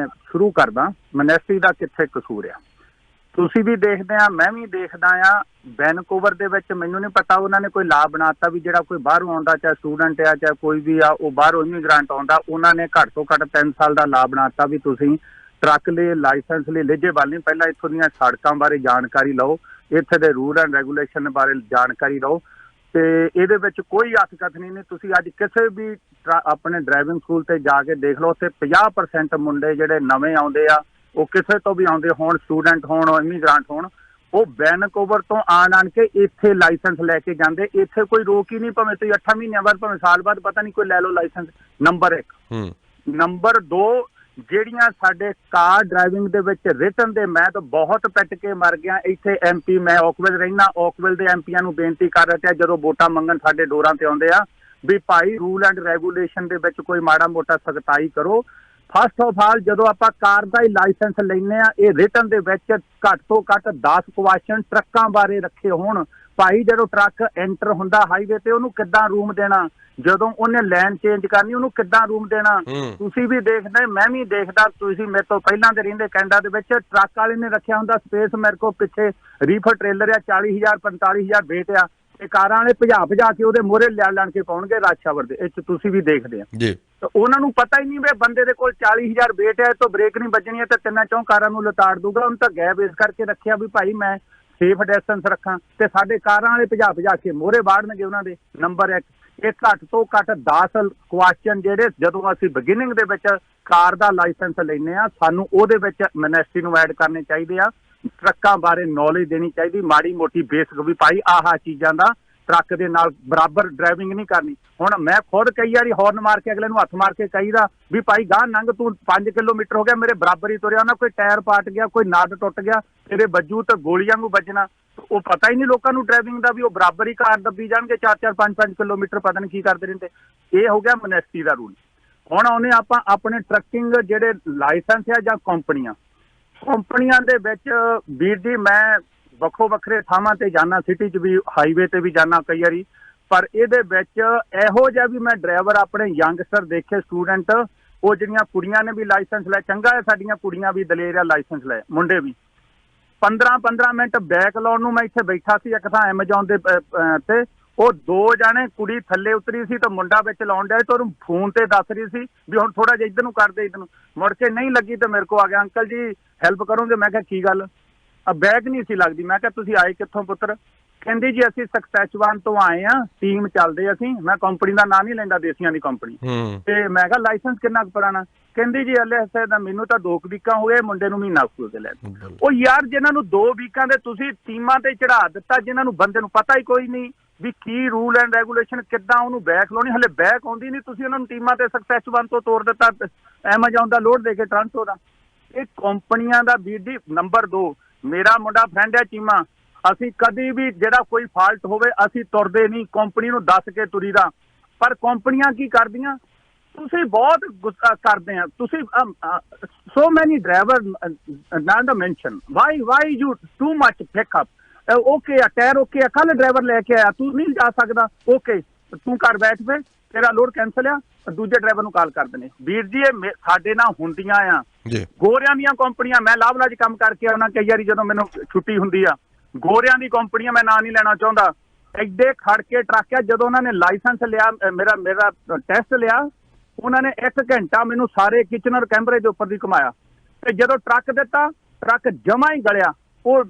ਸ਼ੁਰੂ ਕਰਦਾ, ਮਿਨਿਸਟਰੀ ਦਾ ਕਿੱਥੇ ਕਸੂਰ ਆ। ਤੁਸੀਂ ਵੀ ਦੇਖਦੇ ਆ, ਮੈਂ ਵੀ ਦੇਖਦਾ ਆ। ਵੈਨਕੂਵਰ ਦੇ ਵਿੱਚ ਮੈਨੂੰ ਨਹੀਂ ਪਤਾ ਉਹਨਾਂ ਨੇ ਕੋਈ ਲਾਅ ਬਣਾਤਾ ਵੀ ਜਿਹੜਾ ਕੋਈ ਬਾਹਰੋਂ ਆਉਂਦਾ, ਚਾਹੇ ਸਟੂਡੈਂਟ ਆ ਚਾਹੇ ਕੋਈ ਵੀ ਆ, ਉਹ ਬਾਹਰੋਂ ਇਮੀਗ੍ਰੈਂਟ ਆਉਂਦਾ, ਉਹਨਾਂ ਨੇ ਘੱਟ ਤੋਂ ਘੱਟ 3 ਸਾਲ ਦਾ ਲਾਅ ਬਣਾਤਾ ਵੀ ਤੁਸੀਂ ਟਰੱਕ ਲਈ ਲਾਇਸੈਂਸ ਲਈ ਐਲੀਜੀਬਲ ਨਹੀਂ। ਪਹਿਲਾਂ ਇੱਥੋਂ ਦੀਆਂ ਸੜਕਾਂ ਬਾਰੇ ਜਾਣਕਾਰੀ ਲਓ, ਇੱਥੇ ਦੇ ਰੂਲ ਐਂਡ ਰੈਗੂਲੇਸ਼ਨ ਬਾਰੇ ਜਾਣਕਾਰੀ ਲਓ। ਤੇ ਇਹਦੇ ਵਿੱਚ ਕੋਈ ਹੱਥਕਤ ਨਹੀਂ। ਤੁਸੀਂ ਅੱਜ ਕਿਸੇ ਵੀ ਆਪਣੇ ਡਰਾਈਵਿੰਗ ਸਕੂਲ ਤੇ ਜਾ ਕੇ ਦੇਖ ਲਓ, ਉੱਥੇ 50% ਮੁੰਡੇ ਜਿਹੜੇ ਨਵੇਂ ਆਉਂਦੇ ਆ, ਉਹ ਕਿਸੇ ਤੋਂ ਵੀ ਆਉਂਦੇ ਹੋਣ, ਸਟੂਡੈਂਟ ਹੋਣ, ਇਮੀਗ੍ਰੈਂਟ ਹੋਣ, ਉਹ ਵੈਨਕੂਵਰ ਤੋਂ ਆਣ ਕੇ ਇੱਥੇ ਲਾਇਸੈਂਸ ਲੈ ਕੇ ਜਾਂਦੇ। ਇੱਥੇ ਕੋਈ ਰੋਕ ਹੀ ਨਹੀਂ, ਭਾਵੇਂ ਤੁਸੀਂ 8 ਮਹੀਨਿਆਂ ਬਾਅਦ ਭਾਵੇਂ ਸਾਲ ਬਾਅਦ ਪਤਾ ਨਹੀਂ ਕੋਈ ਲੈ ਲਓ ਲਾਇਸੈਂਸ। ਨੰਬਰ 1। ਨੰਬਰ 2, ਜਿਹੜੀਆਂ ਸਾਡੇ ਕਾਰ ਡਰਾਈਵਿੰਗ ਦੇ ਵਿੱਚ ਰਿਟਨ ਦੇ, ਮੈਂ ਤਾਂ ਬਹੁਤ ਪਿੱਟ ਕੇ ਮਰ ਗਿਆ। ਇੱਥੇ MP, ਮੈਂ ਓਕਵਿਲ ਰਹਿਣਾ, ਓਕਵਿਲ ਦੇ MPਆਂ ਨੂੰ ਬੇਨਤੀ ਕਰ ਰਿਹਾ ਜਦੋਂ ਵੋਟਾਂ ਮੰਗਣ ਸਾਡੇ ਡੋਰਾਂ ਤੇ ਆਉਂਦੇ ਆ ਵੀ ਭਾਈ ਰੂਲ ਐਂਡ ਰੈਗੂਲੇਸ਼ਨ ਦੇ ਵਿੱਚ ਕੋਈ ਮਾੜਾ ਮੋਟਾ ਸਖਤਾਈ ਕਰੋ। ਫਸਟ ਆਫ ਆਲ ਜਦੋਂ ਆਪਾਂ ਕਾਰ ਦਾ ਹੀ ਲਾਇਸੈਂਸ ਲੈਂਦੇ ਆ, ਇਹ ਰਿਟਨ ਦੇ ਵਿੱਚ ਘੱਟ ਤੋਂ ਘੱਟ 10 ਕੁਐਸਚਨ ਟਰੱਕਾਂ ਬਾਰੇ ਰੱਖੇ ਹੋਣ। ਭਾਈ ਜਦੋਂ ਟਰੱਕ ਐਂਟਰ ਹੁੰਦਾ ਹਾਈਵੇ ਤੇ, ਉਹਨੂੰ ਕਿੱਦਾਂ ਰੂਮ ਦੇਣਾ, ਜਦੋਂ ਉਹਨੇ ਲਾਈਨ ਚੇਂਜ ਕਰਨੀ ਉਹਨੂੰ ਕਿੱਦਾਂ ਰੂਮ ਦੇਣਾ। ਤੁਸੀਂ ਵੀ ਦੇਖਦੇ, ਮੈਂ ਵੀ ਦੇਖਦਾ, ਤੁਸੀਂ ਮੇਰੇ ਤੋਂ ਪਹਿਲਾਂ ਦੇ ਰਹਿੰਦੇ ਕੈਨੇਡਾ ਦੇ ਵਿੱਚ, ਟਰੱਕ ਵਾਲੇ ਨੇ ਰੱਖਿਆ ਹੁੰਦਾ ਸਪੇਸ। ਮੇਰੇ ਕੋਲ ਪਿੱਛੇ ਰੀਫਰ ਟ੍ਰੇਲਰ ਆ, 40,000 45,000 ਵੇਟ ਆ, ਤੇ ਕਾਰਾਂ ਵਾਲੇ ਭਜਾ ਕੇ ਉਹਦੇ ਮੋਹਰੇ ਲੈਣ ਕੇ ਪਾਉਣਗੇ ਰਾਜਸ਼ਾਵਰ ਦੇ। ਇਹ ਤੁਸੀਂ ਵੀ ਦੇਖਦੇ ਆ ਜੀ। ਤੇ ਉਹਨਾਂ ਨੂੰ ਪਤਾ ਹੀ ਨਹੀਂ ਵੀ ਬੰਦੇ ਦੇ ਕੋਲ 40,000 ਵੇਟ ਹੈ, ਤੋਂ ਬ੍ਰੇਕ ਨਹੀਂ ਵੱਜਣੀ ਹੈ ਤੇ 3-4 ਕਾਰਾਂ ਨੂੰ ਲਤਾੜ ਦੂਗਾ। ਉਹਨੂੰ ਤਾਂ ਗੈਪ ਇਸ ਕਰਕੇ ਰੱਖਿਆ ਵੀ ਭਾਈ ਮੈਂ ਸੇਫ ਡਿਸਟੈਂਸ ਰੱਖਾਂ, ਤੇ ਸਾਡੇ ਕਾਰਾਂ ਵਾਲੇ ਭਜਾ ਕੇ ਮੋਹਰੇ ਬਾੜਨਗੇ ਉਹਨਾਂ ਦੇ। ਨੰਬਰ 1, ਇਹ ਘੱਟ ਤੋਂ ਘੱਟ 10 ਕੁਐਸਚਨ ਜਿਹੜੇ ਜਦੋਂ ਅਸੀਂ ਬਿਗਿਨਿੰਗ ਦੇ ਵਿੱਚ ਕਾਰ ਦਾ ਲਾਇਸੈਂਸ ਲੈਂਦੇ ਆ, ਸਾਨੂੰ ਉਹਦੇ ਵਿੱਚ ਮਿਨਿਸਟਰੀ ਨੂੰ ਐਡ ਕਰਨੇ ਚਾਹੀਦੇ ਆ। ਟਰੱਕਾਂ ਬਾਰੇ ਨੌਲੇਜ ਦੇਣੀ ਚਾਹੀਦੀ, ਮਾੜੀ ਮੋਟੀ ਬੇਸਿਕ ਵੀ ਭਾਈ ਆਹ ਚੀਜ਼ਾਂ ਦਾ ਟਰੱਕ ਦੇ ਨਾਲ ਬਰਾਬਰ ਡਰਾਈਵਿੰਗ ਨਹੀਂ ਕਰਨੀ। ਹੁਣ ਮੈਂ ਖੁਦ ਕਈ ਵਾਰੀ ਹੌਰਨ ਮਾਰ ਕੇ ਅਗਲੇ ਨੂੰ ਹੱਥ ਮਾਰ ਕੇ ਕਹੀਦਾ ਵੀ ਭਾਈ ਗਾਹ ਨੰਗ, ਤੂੰ 5 ਕਿਲੋਮੀਟਰ ਹੋ ਗਿਆ ਮੇਰੇ ਬਰਾਬਰ ਹੀ ਤੁਰਿਆ, ਉਹਨਾਂ ਕੋਈ ਟਾਇਰ ਪਾਟ ਗਿਆ, ਕੋਈ ਨਟ ਟੁੱਟ ਗਿਆ, ਤੇਰੇ ਵੱਜੂ ਤਾਂ ਗੋਲੀਆਂ ਨੂੰ ਵੱਜਣਾ। ਉਹ ਪਤਾ ਹੀ ਨਹੀਂ ਲੋਕਾਂ ਨੂੰ ਡਰਾਈਵਿੰਗ ਦਾ ਵੀ, ਉਹ ਬਰਾਬਰ ਹੀ ਕਾਰ ਦੱਬੀ ਜਾਣਗੇ 4-4 5-5 ਕਿਲੋਮੀਟਰ, ਪਤਾ ਨਹੀਂ ਕੀ ਕਰਦੇ ਰਹਿੰਦੇ। ਇਹ ਹੋ ਗਿਆ ਮਿਨਿਸਟਰੀ ਦਾ ਰੂਲ। ਹੁਣ ਉਹਨੇ ਆਪਾਂ ਆਪਣੇ ਟਰੱਕਿੰਗ ਜਿਹੜੇ ਲਾਇਸੈਂਸ ਆ ਜਾਂ ਕੰਪਨੀਆਂ, ਕੰਪਨੀਆਂ ਦੇ ਵਿੱਚ ਵੀਰ ਜੀ ਮੈਂ ਵੱਖੋ ਵੱਖਰੇ ਥਾਵਾਂ ਤੇ ਜਾਣਾ, ਸਿਟੀ 'ਚ ਵੀ, ਹਾਈਵੇ ਤੇ ਵੀ ਜਾਣਾ ਕਈ ਵਾਰੀ, ਪਰ ਇਹਦੇ ਵਿੱਚ ਇਹੋ ਜਿਹਾ ਵੀ ਮੈਂ ਡਰਾਈਵਰ ਆਪਣੇ ਯੰਗਸਟਰ ਦੇਖੇ, ਸਟੂਡੈਂਟ, ਉਹ ਜਿਹੜੀਆਂ ਕੁੜੀਆਂ ਨੇ ਵੀ ਲਾਇਸੈਂਸ ਲੈ, ਚੰਗਾ ਹੈ ਸਾਡੀਆਂ ਕੁੜੀਆਂ ਵੀ ਦਲੇਰ ਆ, ਲਾਇਸੈਂਸ ਲੈ, ਮੁੰਡੇ ਵੀ 15-15 ਮਿੰਟ ਬੈਕ ਲਾਉਣ ਨੂੰ ਮੈਂ ਇੱਥੇ ਬੈਠਾ ਸੀ ਇੱਕ ਥਾਂ ਐਮਾਜ਼ੋਨ ਦੇ ਤੇ ਉਹ 2 ਜਾਣੇ, ਕੁੜੀ ਥੱਲੇ ਉਤਰੀ ਸੀ ਤੇ ਮੁੰਡਾ ਵਿੱਚ ਲਾਉਣ ਡਿਆ ਤੇ ਉਹਨੂੰ ਫੋਨ ਤੇ ਦੱਸ ਰਹੀ ਸੀ ਵੀ ਹੁਣ ਥੋੜਾ ਜਿਹਾ ਇੱਧਰ ਨੂੰ ਕਰ ਦੇ, ਇੱਧਰ ਨੂੰ। ਮੁੜ ਕੇ ਨਹੀਂ ਲੱਗੀ ਤੇ ਮੇਰੇ ਕੋਲ ਆ ਗਿਆ, ਅੰਕਲ ਜੀ ਹੈਲਪ ਕਰੋਗੇ? ਮੈਂ ਕਿਹਾ ਕੀ ਗੱਲ? ਬੈਗ ਨਹੀਂ ਸੀ ਲੱਗਦੀ। ਮੈਂ ਕਿਹਾ ਤੁਸੀਂ ਆਏ ਕਿੱਥੋਂ ਪੁੱਤਰ? ਕਹਿੰਦੀ ਜੀ ਅਸੀਂ ਸਕਸੈਚੁਆਨ ਤੋਂ ਆਏ ਆ, ਟੀਮ ਚੱਲਦੇ ਅਸੀਂ, ਮੈਂ ਕੰਪਨੀ ਦਾ ਨਾਂ ਨਹੀਂ ਲੈਂਦਾ, ਦੇਸੀਆਂ ਦੀ ਕੰਪਨੀ। ਤੇ ਮੈਂ ਕਿਹਾ ਲਾਇਸੈਂਸ ਕਿੰਨਾ ਕੁ ਪੁਰਾਣਾ? ਕਹਿੰਦੀ ਜੀ ਹਲੇ ਦਾ ਮੈਨੂੰ ਤਾਂ 2 ਵੀਕਾਂ ਹੋ ਗਏ, ਮੁੰਡੇ ਨੂੰ ਮਹੀਨਾ ਹੋ ਗਿਆ ਲੈ। ਉਹ ਯਾਰ ਜਿਹਨਾਂ ਨੂੰ 2 ਵੀਕਾਂ ਦੇ ਤੁਸੀਂ ਟੀਮਾਂ ਤੇ ਚੜਾ ਦਿੱਤਾ, ਜਿਹਨਾਂ ਨੂੰ ਬੰਦੇ ਨੂੰ ਪਤਾ ਹੀ ਕੋਈ ਨਹੀਂ ਵੀ ਕੀ ਰੂਲ ਐਂਡ ਰੈਗੂਲੇਸ਼ਨ, ਕਿੱਦਾਂ ਉਹਨੂੰ ਬੈਕ ਲਾਉਣੀ, ਹਲੇ ਬੈਕ ਆਉਂਦੀ ਨਹੀਂ, ਤੁਸੀਂ ਉਹਨਾਂ ਨੂੰ ਟੀਮਾਂ ਤੇ ਸਕਸੈਚੁਆਨ ਤੋਂ ਤੋੜ ਦਿੱਤਾ, ਐਮਾਜ਼ੋਨ ਦਾ ਲੋਡ ਦੇ ਕੇ, ਟਰਾਂਟੋ ਦਾ। ਇਹ ਕੰਪਨੀਆਂ ਦਾ ਵੀਰ ਜੀ। ਨੰਬਰ 2, ਮੇਰਾ ਮੁੰਡਾ ਫਰੈਂਡ ਹੈ ਚੀਮਾ, ਅਸੀਂ ਕਦੀ ਵੀ ਜਿਹੜਾ ਕੋਈ ਫਾਲਟ ਹੋਵੇ ਅਸੀਂ ਤੁਰਦੇ ਨਹੀਂ, ਕੰਪਨੀ ਨੂੰ ਦੱਸ ਕੇ ਤੁਰੀਦਾ। ਪਰ ਕੰਪਨੀਆਂ ਕੀ ਕਰਦੀਆਂ, ਤੁਸੀਂ ਬਹੁਤ ਗੁੱਸਾ ਕਰਦੇ ਆ ਤੁਸੀਂ। ਸੋ ਮੈਨੀ driver not the mention why you too much pickup. Okay ਆ ਟਾਇਰ, ਓਕੇ ਆ, ਕੱਲ ਡਰਾਈਵਰ ਲੈ ਕੇ ਆਇਆ, ਤੂੰ ਨਹੀਂ ਜਾ ਸਕਦਾ, ਓਕੇ ਤੂੰ ਘਰ ਬੈਠ ਪਏ, ਤੇਰਾ ਲੋਡ ਕੈਂਸਲ ਆ, ਦੂਜੇ ਡਰਾਈਵਰ ਨੂੰ ਕਾਲ ਕਰ ਦਿੰਦੇ। ਵੀਰ ਜੀ ਇਹ ਸਾਡੇ ਨਾਲ ਹੁੰਦੀਆਂ ਆ ਗੋਰਿਆਂ ਦੀਆਂ ਕੰਪਨੀਆਂ। ਮੈਂ ਲਾਭਲਾ 'ਚ ਕੰਮ ਕਰਕੇ ਆਉਣਾ ਕਈ ਵਾਰੀ, ਜਦੋਂ ਮੈਨੂੰ ਛੁੱਟੀ ਹੁੰਦੀ ਆ, ਗੋਰਿਆਂ ਦੀ ਕੰਪਨੀਆਂ, ਮੈਂ ਨਾਂ ਨਹੀਂ ਲੈਣਾ ਚਾਹੁੰਦਾ, ਐਡੇ ਖੜ ਕੇ ਟਰੱਕ ਆ। ਜਦੋਂ ਉਹਨਾਂ ਨੇ ਲਾਇਸੈਂਸ ਲਿਆ, ਮੇਰਾ ਟੈਸਟ ਲਿਆ, ਉਹਨਾਂ ਨੇ 1 ਘੰਟਾ ਮੈਨੂੰ ਸਾਰੇ ਕਿਚਨਰ ਕੈਮਰੇ ਦੇ ਉੱਪਰ ਦੀ ਘੁਮਾਇਆ, ਤੇ ਜਦੋਂ ਟਰੱਕ ਦਿੱਤਾ, ਟਰੱਕ ਜਮਾ ਹੀ ਗਲਿਆ, ਉਹ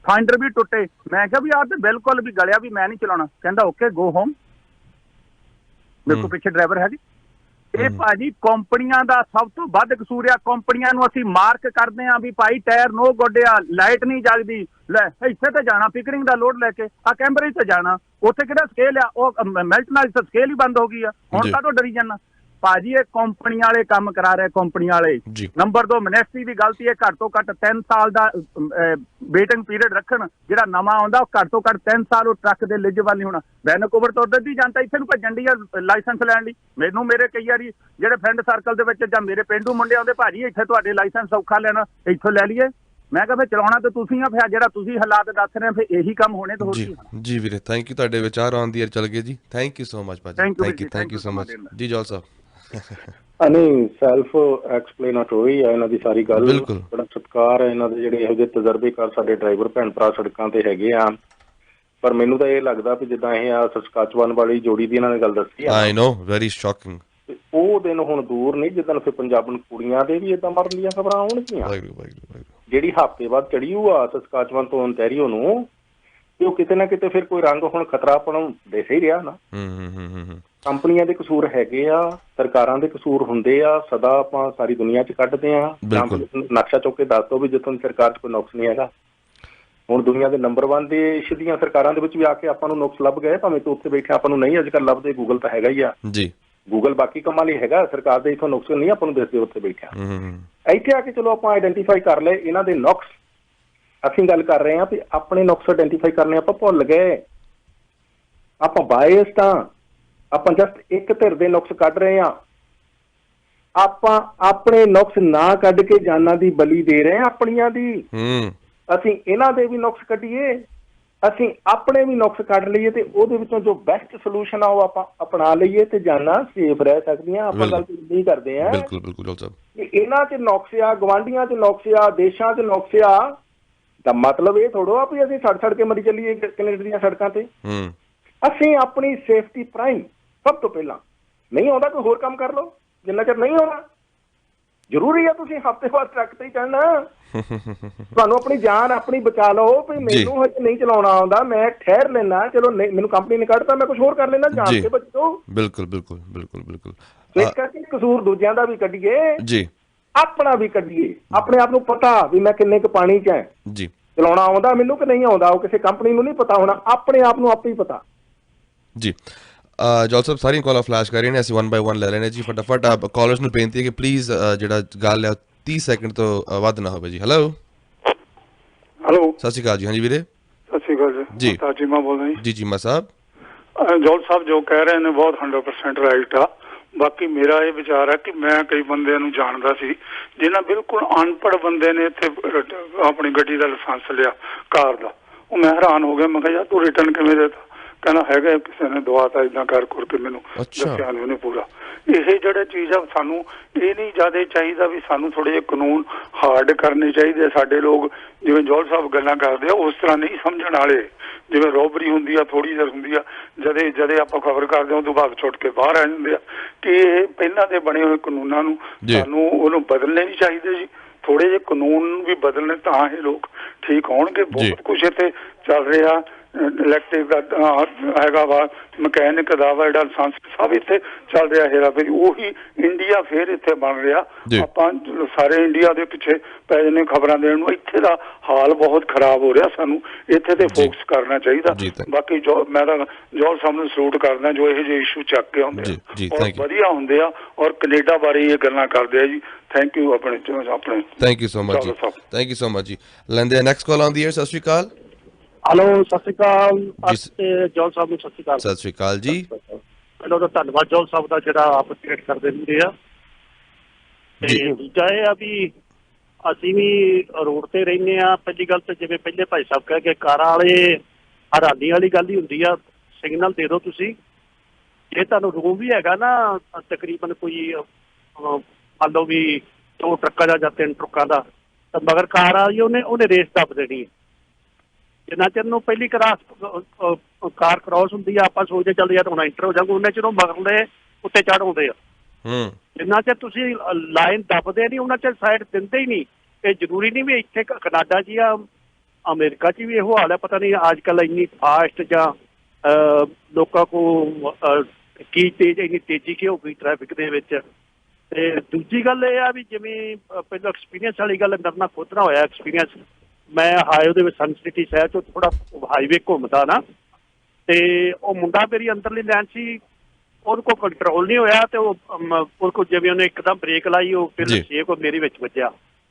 ਫਾਈਂਡਰ ਵੀ ਟੁੱਟੇ। ਮੈਂ ਕਿਹਾ ਵੀ ਆਹ ਤੇ ਬਿਲਕੁਲ ਵੀ ਗਲਿਆ, ਵੀ ਮੈਂ ਨਹੀਂ ਚਲਾਉਣਾ। ਕਹਿੰਦਾ ਓਕੇ ਗੋ ਹੋਮ। ਮੇਰੇ ਕੋਲ ਪਿੱਛੇ ਡਰਾਈਵਰ ਹੈ ਜੀ। ਇਹ ਭਾਜੀ ਕੰਪਨੀਆਂ ਦਾ ਸਭ ਤੋਂ ਵੱਧ ਕਸੂਰ ਆ। ਕੰਪਨੀਆਂ ਨੂੰ ਅਸੀਂ ਮਾਰਕ ਕਰਦੇ ਆ ਵੀ ਭਾਈ ਟਾਇਰ ਨੋ ਗੋਡਿਆ, ਲਾਈਟ ਨਹੀਂ ਜਗਦੀ, ਲੈ ਇੱਥੇ ਤੇ ਜਾਣਾ ਪਿਕਰਿੰਗ ਦਾ ਲੋਡ ਲੈ ਕੇ, ਆ ਕੈਂਬਰਿਜ ਤੇ ਜਾਣਾ, ਉੱਥੇ ਕਿਹੜਾ ਸਕੇਲ ਆ, ਉਹ ਮੈਲਟ ਨਾਲ ਸਕੇਲ ਹੀ ਬੰਦ ਹੋ ਗਈ ਆ, ਹੁਣ ਕਾਹਤੋਂ ਡਰੀ ਜਾਣਾ? ਭਾਜੀ ਇਹ ਕੰਪਨੀਆਂ ਵਾਲੇ ਕੰਮ ਕਰਾ ਰਹੇ, ਕੰਪਨੀਆਂ ਵਾਲੇ। ਨੰਬਰ 2, ਮਿਨਿਸਟਰੀ ਦੀ ਗਲਤੀ ਹੈ, ਘੱਟ ਤੋਂ ਘੱਟ 3 ਸਾਲ ਦਾ ਵੇਟਿੰਗ ਪੀਰੀਅਡ ਰੱਖਣ। ਜਿਹੜਾ ਨਵਾਂ ਆਉਂਦਾ ਉਹ ਘੱਟ ਤੋਂ ਘੱਟ 3 ਸਾਲ ਉਹ ਟਰੱਕ ਦੇ ਐਲੀਜੀਬਲ ਨਹੀਂ ਹੋਣਾ। ਵੈਨਕੂਵਰ ਤੋਂ ਉੱਧਰ ਦੀ ਜਨਤਾ ਇੱਥੇ ਨੂੰ ਭੱਜਣ ਦੀ ਆ ਲਾਇਸੈਂਸ ਲੈਣ ਲਈ। ਮੈਨੂੰ ਮੇਰੇ ਕਈ ਵਾਰੀ ਜਿਹੜੇ ਫਰੈਂਡ ਸਰਕਲ ਦੇ ਵਿੱਚ ਜਾਂ ਮੇਰੇ ਪੇਂਡੂ ਮੁੰਡੇ ਆਉਂਦੇ, ਭਾਜੀ ਇੱਥੇ ਤੁਹਾਡੇ ਲਾਇਸੈਂਸ ਸੌਖਾ ਲੈਣਾ, ਇੱਥੋਂ ਲੈ ਲਈਏ। ਮੈਂ ਕਿਹਾ ਫਿਰ ਚਲਾਉਣਾ ਤਾਂ ਤੁਸੀਂ ਆ, ਫਿਰ ਜਿਹੜਾ ਤੁਸੀਂ ਹਾਲਾਤ ਦੱਸ ਰਹੇ ਫਿਰ ਇਹੀ ਕੰਮ ਹੋਣੇ ਤਾਂ ਹੋਰ ਕੀ ਹੋਣਾ। ਜੀ ਵੀਰੇ, ਥੈਂਕ ਯੂ, ਤੁਹਾਡੇ ਵਿਚਾਰ ਆਨ ਦੀ ਏਅਰ ਚੱਲ ਗਏ ਜੀ। ਥੈਂਕ ਯੂ ਸੋ ਮਚ ਭਾਜੀ, ਥੈਂਕ ਯੂ ਸੋ ਮਚ ਜੀ। ਜੋਲ ਸਾਹਿਬ ਨਹੀਂ, ਸੈਲਫ ਐਕਸਪਲੇਨੇਟਰੀ ਹੈ ਇਹਨਾਂ ਦੀ ਸਾਰੀ ਗੱਲ। ਬੜਾ ਸਤਿਕਾਰ ਹੈ ਇਹਨਾਂ ਦੇ, ਜਿਹੜੇ ਇਹੋ ਜਿਹੇ ਤਜਰਬੇਕਾਰ ਸਾਡੇ ਡਰਾਈਵਰ ਭੈਣ ਭਰਾ ਸੜਕਾਂ ਤੇ ਹੈਗੇ ਆ। ਪਰ ਮੈਨੂੰ ਤਾਂ ਇਹ ਲੱਗਦਾ ਵੀ ਜਿੱਦਾਂ ਇਹ ਆ ਸਸਕਾਚਵਾਨ ਵਾਲੀ ਜੋੜੀ ਦੀ ਇਹਨਾਂ ਨੇ ਗੱਲ ਦੱਸੀ ਆ, ਆਈ ਨੋ, ਵੈਰੀ ਸ਼ੌਕਿੰਗ, ਉਹ ਦਿਨ ਹੁਣ ਦੂਰ ਨਹੀਂ ਜਿੱਦਣ ਫਿਰ ਪੰਜਾਬਣ ਕੁੜੀਆਂ ਦੇ ਵੀ ਏਦਾਂ ਮਰਨ ਦੀਆਂ ਖਬਰਾਂ ਆਉਣਗੀਆਂ। ਜਿਹੜੀ ਹਫ਼ਤੇ ਬਾਅਦ ਚੜੀ ਆ ਸਸਕਾਚਵਾਨ ਤੋਂ ontario ਨੂੰ, ਤੇ ਉਹ ਕਿਤੇ ਨਾ ਕਿਤੇ ਫਿਰ ਕੋਈ ਰੰਗ ਹੁਣ ਖਤਰਾ ਆਪਾਂ ਨੂੰ ਦਿਸ ਹੀ ਰਿਹਾ ਨਾ। ਕੰਪਨੀਆਂ ਦੇ ਕਸੂਰ ਹੈਗੇ ਆ, ਸਰਕਾਰਾਂ ਦੇ ਕਸੂਰ ਹੁੰਦੇ ਆ, ਸਦਾ ਆਪਾਂ ਸਾਰੀ ਦੁਨੀਆ 'ਚ ਕੱਢਦੇ ਆ। ਨਕਸ਼ਾ ਚੁੱਕ ਕੇ ਦੱਸ ਦਿਓ ਵੀ ਜਿੱਥੋਂ ਸਰਕਾਰ 'ਚ ਕੋਈ ਨੁਕਸ ਨਹੀਂ ਹੈਗਾ। ਹੁਣ ਦੁਨੀਆ ਦੇ ਨੰਬਰ 1 ਦੇਸ਼ ਦੀਆਂ ਸਰਕਾਰਾਂ ਦੇ ਵਿੱਚ ਵੀ ਆ ਕੇ ਆਪਾਂ ਨੂੰ ਨੁਕਸ ਲੱਭ ਗਏ, ਭਾਵੇਂ ਤੂੰ ਉੱਥੇ ਬੈਠੇ ਆਪਾਂ ਨੂੰ ਨਹੀਂ ਅੱਜ ਕੱਲ੍ਹ ਲੱਭਦੇ। ਗੂਗਲ ਤਾਂ ਹੈਗਾ ਹੀ ਆ ਜੀ, ਗੂਗਲ ਬਾਕੀ ਕੰਮਾਂ ਲਈ ਹੈਗਾ, ਸਰਕਾਰ ਦੇ ਇੱਥੋਂ ਨੁਕਸ ਨਹੀਂ ਆਪਾਂ ਨੂੰ ਦੱਸਦੇ ਉੱਥੇ ਬੈਠਿਆ। ਇੱਥੇ ਆ ਕੇ ਚਲੋ ਆਪਾਂ ਆਈਡੈਂਟੀਫਾਈ ਕਰ ਲਏ ਇਹਨਾਂ ਦੇ ਨੁਕਸ। ਅਸੀਂ ਗੱਲ ਕਰ ਰਹੇ ਹਾਂ ਵੀ ਆਪਣੇ ਨੁਕਸ ਆਈਡੈਂਟੀਫਾਈ ਕਰਨੇ ਆਪਾਂ ਭੁੱਲ ਗਏ। ਆਪਾਂ ਬਾਇਸ ਤਾਂ, ਆਪਾਂ ਜਸਟ ਇੱਕ ਧਿਰ ਦੇ ਨੁਕਸ ਕੱਢ ਰਹੇ ਹਾਂ। ਆਪਾਂ ਆਪਣੇ ਨੁਕਸ ਨਾ ਕੱਢ ਕੇ ਜਾਨਾਂ ਦੀ ਬਲੀ ਦੇ ਰਹੇ ਹਾਂ ਆਪਣੀਆਂ ਦੀ। ਅਸੀਂ ਇਹਨਾਂ ਦੇ ਵੀ ਨੁਕਸ ਕੱਢੀਏ, ਅਸੀਂ ਆਪਣੇ ਵੀ ਨੁਕਸ ਕੱਢ ਲਈਏ, ਤੇ ਉਹਦੇ ਵਿੱਚੋਂ ਜੋ ਬੈਸਟ ਸੋਲੂਸ਼ਨ ਆ ਉਹ ਆਪਾਂ ਅਪਣਾ ਲਈਏ ਤੇ ਜਾਨਾਂ ਸੇਫ ਰਹਿ ਸਕਦੀਆਂ। ਆਪਾਂ ਗੱਲ ਨਹੀਂ ਕਰਦੇ ਹਾਂ ਇਹਨਾਂ 'ਚ ਨੁਕਸ ਆ, ਗੁਆਂਢੀਆਂ 'ਚ ਨੁਕਸ ਆ, ਦੇਸ਼ਾਂ 'ਚ ਨੁਕਸ ਆ। ਤਾਂ ਮਤਲਬ ਇਹ ਥੋੜ੍ਹਾ ਆ ਵੀ ਅਸੀਂ ਸੜ ਕੇ ਮਰੀ ਚੱਲੀਏ ਕੈਨੇਡਾ ਦੀਆਂ ਸੜਕਾਂ ਤੇ। ਅਸੀਂ ਆਪਣੀ ਸੇਫਟੀ ਪ੍ਰਾਈਮ ਸਭ ਤੋਂ ਪਹਿਲਾਂ। ਨਹੀਂ ਆਉਂਦਾ ਕੋਈ ਹੋਰ ਕੰਮ ਕਰ ਲਓ, ਜਿੰਨਾ ਚਿਰ ਨਹੀਂ ਆਉਂਦਾ। ਜ਼ਰੂਰੀ ਆ ਤੁਸੀਂ ਹਫ਼ਤੇ ਬਾਅਦ ਟਰੱਕ ਤੇ ਹੀ ਚੜ੍ਹਨਾ, ਤੁਹਾਨੂੰ ਆਪਣੀ ਜਾਨ ਆਪਣੀ ਬਚਾ ਲਓ ਵੀ ਮੈਨੂੰ ਹਜੇ ਨਹੀਂ ਚਲਾਉਣਾ ਆਉਂਦਾ, ਮੈਂ ਠਹਿਰ ਲੈਣਾ, ਚਲੋ ਮੈਨੂੰ ਕੰਪਨੀ ਨੇ ਕੱਢਤਾ, ਮੈਂ ਕੁਛ ਹੋਰ ਕਰ ਲੈਣਾ, ਜਾਨ ਕੇ ਬਚੋ। ਬਿਲਕੁਲ ਬਿਲਕੁਲ ਬਿਲਕੁਲ ਬਿਲਕੁਲ। ਇਸ ਕਰਕੇ ਕਸੂਰ ਦੂਜਿਆਂ ਦਾ ਵੀ ਕੱਢੀਏ ਜੀ, ਆਪਣਾ ਵੀ ਕੱਢੀਏ। ਆਪਣੇ ਆਪ ਨੂੰ ਪਤਾ ਵੀ ਮੈਂ ਕਿੰਨੇ ਕੁ ਪਾਣੀ 'ਚ ਹੈ ਜੀ, ਚਲਾਉਣਾ ਆਉਂਦਾ ਮੈਨੂੰ ਕਿ ਨਹੀਂ ਆਉਂਦਾ, ਉਹ ਕਿਸੇ ਕੰਪਨੀ ਨੂੰ ਨਹੀਂ ਪਤਾ ਹੋਣਾ, ਆਪਣੇ ਆਪ ਨੂੰ ਆਪੇ ਹੀ ਪਤਾ ਜੀ। ਜੋਲ ਸਾਹਿਬ ਸਾਰੀਆਂ ਕਾਲਾਂ ਫਲੈਸ਼ ਕਰ ਰਹੇ ਨੇ, ਅਸੀਂ 1 ਬਾਈ 1 ਲੈ ਲੈਣੇ ਜੀ ਫਟਾਫਟ। ਕਾਲਰਸ ਨੂੰ ਬੇਨਤੀ ਹੈ ਕਿ ਪਲੀਜ਼ ਜਿਹੜਾ ਗੱਲ ਹੈ 30 ਸੈਕਿੰਡ ਤੋਂ ਵੱਧ ਨਾ ਹੋਵੇ ਜੀ। ਹੈਲੋ ਸਤਿ ਸ਼੍ਰੀ ਅਕਾਲ ਜੀ। ਹਾਂਜੀ ਵੀਰੇ ਸਤਿ ਸ਼੍ਰੀ ਅਕਾਲ ਜੀ, ਚੀਮਾ ਬੋਲ ਰਹੇ ਜੀ। ਚੀਮਾ ਸਾਹਿਬ। ਜੋਲ ਸਾਹਿਬ ਜੋ ਕਹਿ ਰਹੇ ਨੇ ਬਹੁਤ 100% ਰਾਈਟ ਆ। ਬਾਕੀ ਮੇਰਾ ਇਹ ਵਿਚਾਰ ਹੈ ਕਿ ਮੈਂ ਕਈ ਬੰਦਿਆਂ ਨੂੰ ਜਾਣਦਾ ਸੀ ਜਿਹਨਾਂ ਬਿਲਕੁਲ ਅਨਪੜ੍ਹ ਬੰਦੇ ਨੇ ਇੱਥੇ ਆਪਣੀ ਗੱਡੀ ਦਾ ਲਾਇਸੈਂਸ ਲਿਆ ਕਾਰ ਦਾ। ਉਹ ਮੈਂ ਹੈਰਾਨ ਹੋ ਗਿਆ, ਮੈਂ ਕਿਹਾ ਯਾਰ ਤੂੰ ਰਿਟਰਨ ਕਿਵੇਂ ਦੇਤਾ? ਕਹਿੰਦਾ ਹੈਗਾ ਕਿਸੇ ਨੇ ਦਵਾਤਾ, ਏਦਾਂ ਕਰਕੇ ਮੈਨੂੰ ਦੱਸਿਆ ਨਹੀਂ ਉਹਨੇ ਪੂਰਾ। ਇਹ ਜਿਹੜੇ ਚੀਜ਼ ਆ ਸਾਨੂੰ ਇਹ ਨਹੀਂ ਜ਼ਿਆਦਾ ਚਾਹੀਦਾ ਵੀ ਸਾਨੂੰ ਥੋੜ੍ਹੇ ਜਿਹੇ ਕਾਨੂੰਨ ਹਾਰਡ ਕਰਨੇ ਚਾਹੀਦੇ। ਸਾਡੇ ਲੋਕ ਜਿਵੇਂ ਜੌਹਲ ਸਾਹਿਬ ਗੱਲਾਂ ਕਰਦੇ ਆ ਉਸ ਤਰ੍ਹਾਂ ਨਹੀਂ ਸਮਝਣ ਵਾਲੇ। ਜਿਵੇਂ ਰੋਬਰੀ ਹੁੰਦੀ ਆ ਥੋੜ੍ਹੀ ਜਿਹੀ ਹੁੰਦੀ ਆ, ਜਦੇ ਆਪਾਂ ਖਬਰ ਕਰਦੇ ਹਾਂ ਉਹ ਤੋਂ ਬਾਅਦ ਛੁੱਟ ਕੇ ਬਾਹਰ ਆ ਜਾਂਦੇ ਆ। ਕਿ ਇਹ ਪਹਿਲਾਂ ਦੇ ਬਣੇ ਹੋਏ ਕਾਨੂੰਨਾਂ ਨੂੰ ਸਾਨੂੰ ਉਹਨੂੰ ਬਦਲਣੇ ਨਹੀਂ ਚਾਹੀਦੇ ਜੀ। ਥੋੜ੍ਹੇ ਜਿਹੇ ਕਾਨੂੰਨ ਵੀ ਬਦਲਣੇ ਤਾਂ ਇਹ ਲੋਕ ਠੀਕ ਹੋਣਗੇ। ਬਹੁਤ ਕੁਛ ਇੱਥੇ ਚੱਲ ਰਿਹਾ, ਇਲੈਕਟ੍ਰਿਕ ਦਾ ਹੈਗਾ ਵਾ, ਮਕੈਨਿਕ ਦਾ ਵਾ, ਜਿਹੜਾ ਲਾਇਸੈਂਸ ਸਭ ਇੱਥੇ ਚੱਲ ਰਿਹਾ ਹੇਰਾ ਫੇਰੀ। ਉਹੀ ਇੰਡੀਆ ਫਿਰ ਇੱਥੇ ਬਣ ਰਿਹਾ। ਆਪਾਂ ਸਾਰੇ ਇੰਡੀਆ ਦੇ ਪਿੱਛੇ ਪੈ ਜਾਂਦੇ ਖਬਰਾਂ ਦੇਣ ਨੂੰ। ਇੱਥੇ ਦਾ ਹਾਲ ਬਹੁਤ ਖਰਾਬ ਹੋ ਰਿਹਾ, ਸਾਨੂੰ ਇੱਥੇ ਤੇ ਫੋਕਸ ਕਰਨਾ ਚਾਹੀਦਾ। ਬਾਕੀ ਜੋ ਮੈਂ ਤਾਂ ਜੌਹਲ ਸਾਹਿਬ ਨੂੰ ਸਲੂਟ ਕਰਦਾ ਜੋ ਇਹੋ ਜਿਹੇ ਇਸ਼ੂ ਚੱਕ ਕੇ ਆਉਂਦੇ ਆ ਔਰ ਵਧੀਆ ਹੁੰਦੇ ਆ ਔਰ ਕੈਨੇਡਾ ਬਾਰੇ ਇਹ ਗੱਲਾਂ ਕਰਦੇ ਆ ਜੀ। ਥੈਂਕ ਯੂ ਆਪਣੇ ਥੈਂਕ ਯੂ ਸੋ ਮਚ ਜੀ, ਥੈਂਕ ਯੂ ਸੋ ਮਚ ਜੀ। ਲੈਂਦੇ ਆ ਨੈਕਸਟ ਕਾਲ ਆਉਂਦੀ ਹੈ। ਸਤਿ ਸ਼੍ਰੀ ਅਕਾਲ। ਹੈਲੋ, ਸਤਿ ਸ਼੍ਰੀ ਅਕਾਲ ਜੌਹਲ ਸਾਹਿਬ ਨੂੰ। ਸਤਿ ਸ਼੍ਰੀ ਅਕਾਲ। ਸਤਿ ਸ਼੍ਰੀ ਅਕਾਲ ਜੀ। ਪਹਿਲਾਂ ਤਾਂ ਧੰਨਵਾਦ ਜੌਹਲ ਸਾਹਿਬ ਦਾ ਜਿਹੜਾ ਆਪ ਕ੍ਰੀਏਟ ਕਰਦੇ ਹੁੰਦੇ ਆ। ਤੇ ਦੂਜਾ ਇਹ ਆ ਵੀ ਅਸੀਂ ਵੀ ਰੋਡ ਤੇ ਰਹਿੰਦੇ ਆ। ਪਹਿਲੀ ਗੱਲ ਤਾਂ ਜਿਵੇਂ ਪਹਿਲੇ ਭਾਈ ਸਾਹਿਬ ਕਹਿ ਕੇ ਕਾਰਾਂ ਵਾਲੇ ਹੈਰਾਨੀ ਵਾਲੀ ਗੱਲ ਹੀ ਹੁੰਦੀ ਆ, ਸਿਗਨਲ ਦੇ ਦਿਓ ਤੁਸੀਂ। ਜੇ ਤੁਹਾਨੂੰ ਰੂਮ ਵੀ ਹੈਗਾ ਨਾ ਤਕਰੀਬਨ ਕੋਈ ਮੰਨ ਲਓ ਵੀ 2 ਟਰੱਕਾਂ ਦਾ ਜਾਂ 3 ਟਰੱਕਾਂ ਦਾ, ਤਾਂ ਮਗਰ ਕਾਰ ਵਾਲੀ ਉਹਨੇ ਰੇਸ ਦੱਬ ਦੇਣੀ ਹੈ। ਜਿੰਨਾ ਚਿਰ ਨੂੰ ਪਹਿਲੀ ਕਾਰ ਕ੍ਰਾਸ ਹੁੰਦੀ ਆ ਆਪਾਂ ਸੋਚਦੇ ਚੱਲ ਯਾਰ ਹੁਣ ਐਂਟਰ ਹੋ ਜਾਊਗਾ, ਉਹਨਾਂ ਚਿਰ ਉਹ ਮਗਰਲੇ ਉੱਤੇ ਚੜ੍ਹ ਆਉਂਦੇ ਆ। ਜਿੰਨਾ ਚਿਰ ਤੁਸੀਂ ਲਾਈਨ ਦੱਬਦੇ ਨਹੀਂ ਉਹਨਾਂ ਚਿਰ ਸਾਈਡ ਦਿੰਦੇ ਹੀ ਨਹੀਂ। ਇਹ ਜ਼ਰੂਰੀ ਨਹੀਂ ਵੀ ਇੱਥੇ ਕਨਾਡਾ 'ਚ ਜਾਂ ਅਮਰੀਕਾ 'ਚ ਵੀ ਇਹੋ ਹਾਲ ਹੈ। ਪਤਾ ਨਹੀਂ ਅੱਜ ਕੱਲ੍ਹ ਇੰਨੀ ਫਾਸਟ ਜਾਂ ਲੋਕਾਂ ਕੋਲ ਕੀ ਇੰਨੀ ਤੇਜ਼ੀ ਕੀ ਹੋ ਗਈ ਟ੍ਰੈਫਿਕ ਦੇ ਵਿੱਚ। ਤੇ ਦੂਜੀ ਗੱਲ ਇਹ ਆ ਵੀ ਜਿਵੇਂ ਪਹਿਲਾਂ ਐਕਸਪੀਰੀਅੰਸ ਵਾਲੀ ਗੱਲ ਮੇਰੇ ਨਾਲ ਖੁਦ ਨਾ ਹੋਇਆ ਐਕਸਪੀਰੀਅੰਸ। ਮੈਂ ਹਾਇਓ ਦੇ ਵਿੱਚ ਸਨ ਸਿਟੀ ਸ਼ਹਿਰ 'ਚੋਂ ਥੋੜ੍ਹਾ ਹਾਈਵੇ ਘੁੰਮਦਾ ਨਾ, ਤੇ ਉਹ ਮੁੰਡਾ ਮੇਰੀ ਅੰਦਰਲੀ ਲਾਈਨ ਸੀ, ਉਹਦੇ ਕੋਲ ਕੰਟਰੋਲ ਨਹੀਂ ਹੋਇਆ ਤੇ ਉਹਦੇ ਕੋਲ ਜਿਵੇਂ ਉਹਨੇ ਇੱਕਦਮ ਬ੍ਰੇਕ ਲਾਈ, ਉਹ ਫਿਰ ਛੇ ਕੋ ਮੇਰੇ ਵਿੱਚ ਵੱਜਿਆ।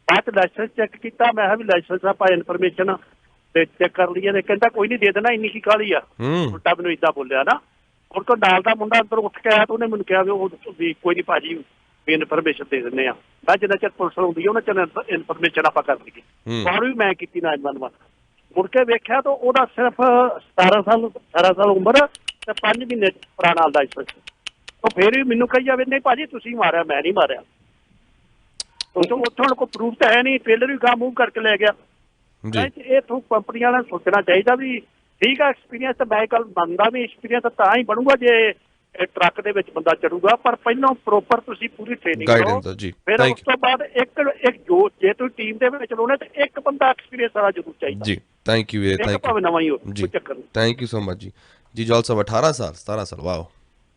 ਬਾਅਦ 'ਚ ਲਾਇਸੈਂਸ ਚੈੱਕ ਕੀਤਾ, ਮੈਂ ਕਿਹਾ ਵੀ ਲਾਇਸੈਂਸ ਆਪਾਂ ਇਨਫੋਰਮੇਸ਼ਨ ਤੇ ਚੈੱਕ ਕਰ ਲਈਏ। ਤੇ ਕਹਿੰਦਾ ਕੋਈ ਨਹੀਂ ਦੇ ਦੇਣਾ, ਇੰਨੀ ਕੀ ਕਾਹਲੀ ਆ। ਉਲਟਾ ਮੈਨੂੰ ਏਦਾਂ ਬੋਲਿਆ ਨਾ। ਉਹਦੇ ਕੋਲ ਨਾਲ ਦਾ ਮੁੰਡਾ ਅੰਦਰ ਉੱਠ ਕੇ ਆਇਆ ਤੇ ਉਹਨੇ ਮੈਨੂੰ ਕਿਹਾ ਵੀ ਉਹ ਵੀ ਕੋਈ ਨਹੀਂ ਭਾਜੀ ਵੀ ਇਨਫੋਰਮੇਸ਼ਨ ਦੇ ਦਿੰਦੇ ਆ। ਮੈਂ ਜਿੰਨਾ ਚਿਰ ਪੁਲਿਸ ਆਉਂਦੀ ਉਹਨਾਂ ਚਿਰ ਇਨਫੋਰਮੇਸ਼ਨ ਆਪਾਂ ਕਰ ਲਈਏ। ਔਰ ਵੀ ਮੈਂ ਕੀਤੀ 911। ਮੁੜ ਕੇ ਵੇਖਿਆ ਤਾਂ ਉਹਦਾ ਸਿਰਫ 18 ਸਾਲ ਉਮਰ ਤੇ 5 ਮਹੀਨੇ ਪੁਰਾਣਾ ਲਾਇਸੈਂਸ। ਉਹ ਫਿਰ ਵੀ ਮੈਨੂੰ ਕਹੀ ਜਾਵੇ ਨਹੀਂ ਭਾਜੀ ਤੁਸੀਂ ਮਾਰਿਆ, ਮੈਂ ਨਹੀਂ ਮਾਰਿਆ। ਉੱਥੋਂ ਕੋਈ ਪ੍ਰੂਫ ਤਾਂ ਹੈ ਨਹੀਂ, ਟ੍ਰੇਲਰ ਵੀ ਗਾਹ ਮੂਵ ਕਰਕੇ ਲੈ ਗਿਆ। ਇਹ ਤੋਂ ਕੰਪਨੀਆਂ ਨੂੰ ਸੋਚਣਾ ਚਾਹੀਦਾ ਵੀ ਠੀਕ ਆ ਐਕਸਪੀਰੀਅੰਸ ਤਾਂ ਮੈਂ ਗੱਲ ਮੰਨਦਾ ਵੀ ਐਕਸਪੀਰੀਅੰਸ ਤਾਂ ਹੀ ਬਣੂਗਾ ਜੇ ਟਰੱਕ ਦੇ ਵਿੱਚ ਬੰਦਾ ਚੜੂਗਾ, ਪਰ ਪਹਿਲਾਂ ਪ੍ਰੋਪਰ ਤੁਸੀਂ ਪੂਰੀ ਟ੍ਰੇਨਿੰਗ ਕਰੋ। ਫਿਰ ਉਸ ਤੋਂ ਬਾਅਦ ਇੱਕ ਜੇ ਤੁਸੀਂ ਟੀਮ ਦੇ ਵਿੱਚ ਲਾਉਣੇ ਤਾਂ ਇੱਕ ਬੰਦਾ ਐਕਸਪੀਰੀਅੰਸ ਵਾਲਾ ਜ਼ਰੂਰ ਚਾਹੀਦਾ ਜੀ। ਥੈਂਕ ਯੂ ਭਾਵੇਂ ਨਵਾਂ ਹੀ ਹੋ, ਕੋਈ ਚੱਕਰ ਨਹੀਂ। ਥੈਂਕ ਯੂ ਸੋ ਮਚ ਜੀ। ਜੀ ਜੌਹਲ ਸਾਹਿਬ 18 ਸਾਲ 17 ਸਾਲ ਵਾਓ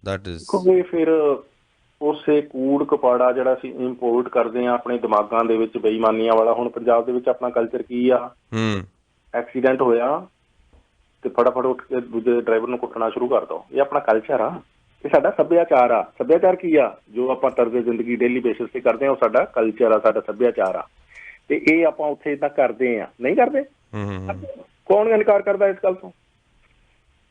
ਦੈਟ ਇਜ਼ ਫਿਰ ਉਸੇ ਕੂੜ ਕਪਾੜਾ ਜਿਹੜਾ ਅਸੀਂ ਇੰਪੋਰਟ ਕਰਦੇ ਆ ਆਪਣੇ ਦਿਮਾਗਾਂ ਦੇ ਵਿੱਚ ਬੇਈਮਾਨੀਆਂ ਵਾਲਾ। ਹੁਣ ਪੰਜਾਬ ਦੇ ਵਿੱਚ ਆਪਣਾ ਕਲਚਰ ਕੀ ਆ, ਐਕਸੀਡੈਂਟ ਹੋਇਆ ਤੇ ਫਟਾਫਟ ਉੱਠ ਕੇ ਦੂਜੇ ਡਰਾਈਵਰ ਨੂੰ ਕੁੱਟਣਾ ਸ਼ੁਰੂ ਕਰ ਦੋ। ਇਹ ਆਪਣਾ ਕਲਚਰ ਆ, ਇਹ ਸਾਡਾ ਸੱਭਿਆਚਾਰ ਆ। ਸੱਭਿਆਚਾਰ ਕੀ ਆ? ਜੋ ਆਪਾਂ ਤਰਜ਼ੇ ਜ਼ਿੰਦਗੀ ਡੇਲੀ ਬੇਸਿਸ ਤੇ ਕਰਦੇ ਆ, ਉਹ ਸਾਡਾ ਕਲਚਰ ਆ, ਸਾਡਾ ਸੱਭਿਆਚਾਰ ਆ। ਤੇ ਇਹ ਆਪਾਂ ਉੱਥੇ ਏਦਾਂ ਕਰਦੇ ਆ, ਨਹੀਂ ਕਰਦੇ? ਕੌਣ ਇਨਕਾਰ ਕਰਦਾ ਇਸ ਗੱਲ ਤੋਂ?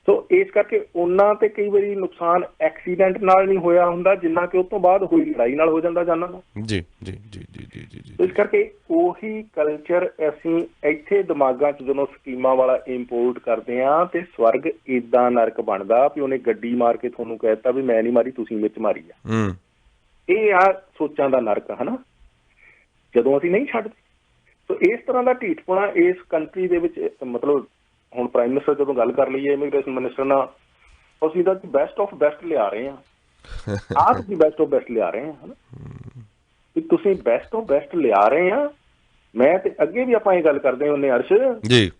ਸੋ ਇਸ ਕਰਕੇ ਉਹਨਾਂ ਤੇ ਕਈ ਵਾਰੀ ਨੁਕਸਾਨ ਐਕਸੀਡੈਂਟ ਨਾਲ ਨਹੀਂ ਹੋਇਆ ਹੁੰਦਾ ਜਿੰਨਾ ਕਿ ਉਸ ਤੋਂ ਬਾਅਦ ਹੋਈ ਲੜਾਈ ਨਾਲ ਹੋ ਜਾਂਦਾ ਜਾਨਾਂ ਦਾ। ਜੀ ਜੀ ਜੀ ਜੀ ਜੀ ਜੀ। ਇਸ ਕਰਕੇ ਉਹੀ ਕਲਚਰ ਅਸੀਂ ਇੱਥੇ ਦਿਮਾਗਾਂ 'ਚ ਜਦੋਂ ਸਕੀਮਾਂ ਵਾਲਾ ਇੰਪੋਰਟ ਕਰਦੇ ਹਾਂ ਤੇ ਸਵਰਗ ਏਦਾਂ ਨਰਕ ਬਣਦਾ ਵੀ ਉਹਨੇ ਗੱਡੀ ਮਾਰ ਕੇ ਤੁਹਾਨੂੰ ਕਹਿ ਦਿੱਤਾ ਵੀ ਮੈਂ ਨਹੀਂ ਮਾਰੀ, ਤੁਸੀਂ ਵਿੱਚ ਮਾਰੀ ਆ। ਇਹ ਆ ਸੋਚਾਂ ਦਾ ਨਰਕ, ਹਨਾ, ਜਦੋਂ ਅਸੀਂ ਨਹੀਂ ਛੱਡਦੇ। ਸੋ ਇਸ ਤਰ੍ਹਾਂ ਦਾ ਢੀਠਪੁਣਾ ਇਸ ਕੰਟਰੀ ਦੇ ਵਿੱਚ, ਮਤਲਬ ਹੁਣ ਪ੍ਰਾਈਮ ਮਿਨਿਸਟਰ ਜਦੋਂ ਗੱਲ ਕਰ ਲਈਏ ਇਮੀਗ੍ਰੇਸ਼ਨ ਮਿਨਿਸਟਰ ਨਾਲ, ਅਸੀਂ ਤਾਂ ਬੈਸਟ ਆਫ ਬੈਸਟ ਲਿਆ ਰਹੇ ਹਾਂ। ਆਹ ਤੁਸੀਂ ਬੈਸਟ ਆਫ ਬੈਸਟ ਲਿਆ ਰਹੇ ਹਾਂ, ਵੀ ਤੁਸੀਂ ਬੈਸਟ ਆਫ ਬੈਸਟ ਲਿਆ ਰਹੇ ਆ। ਮੈਂ ਤੇ ਅੱਗੇ ਵੀ ਆਪਾਂ ਇਹ ਗੱਲ ਕਰਦੇ ਹੁੰਦੇ ਅਰਸ਼ ਜੀ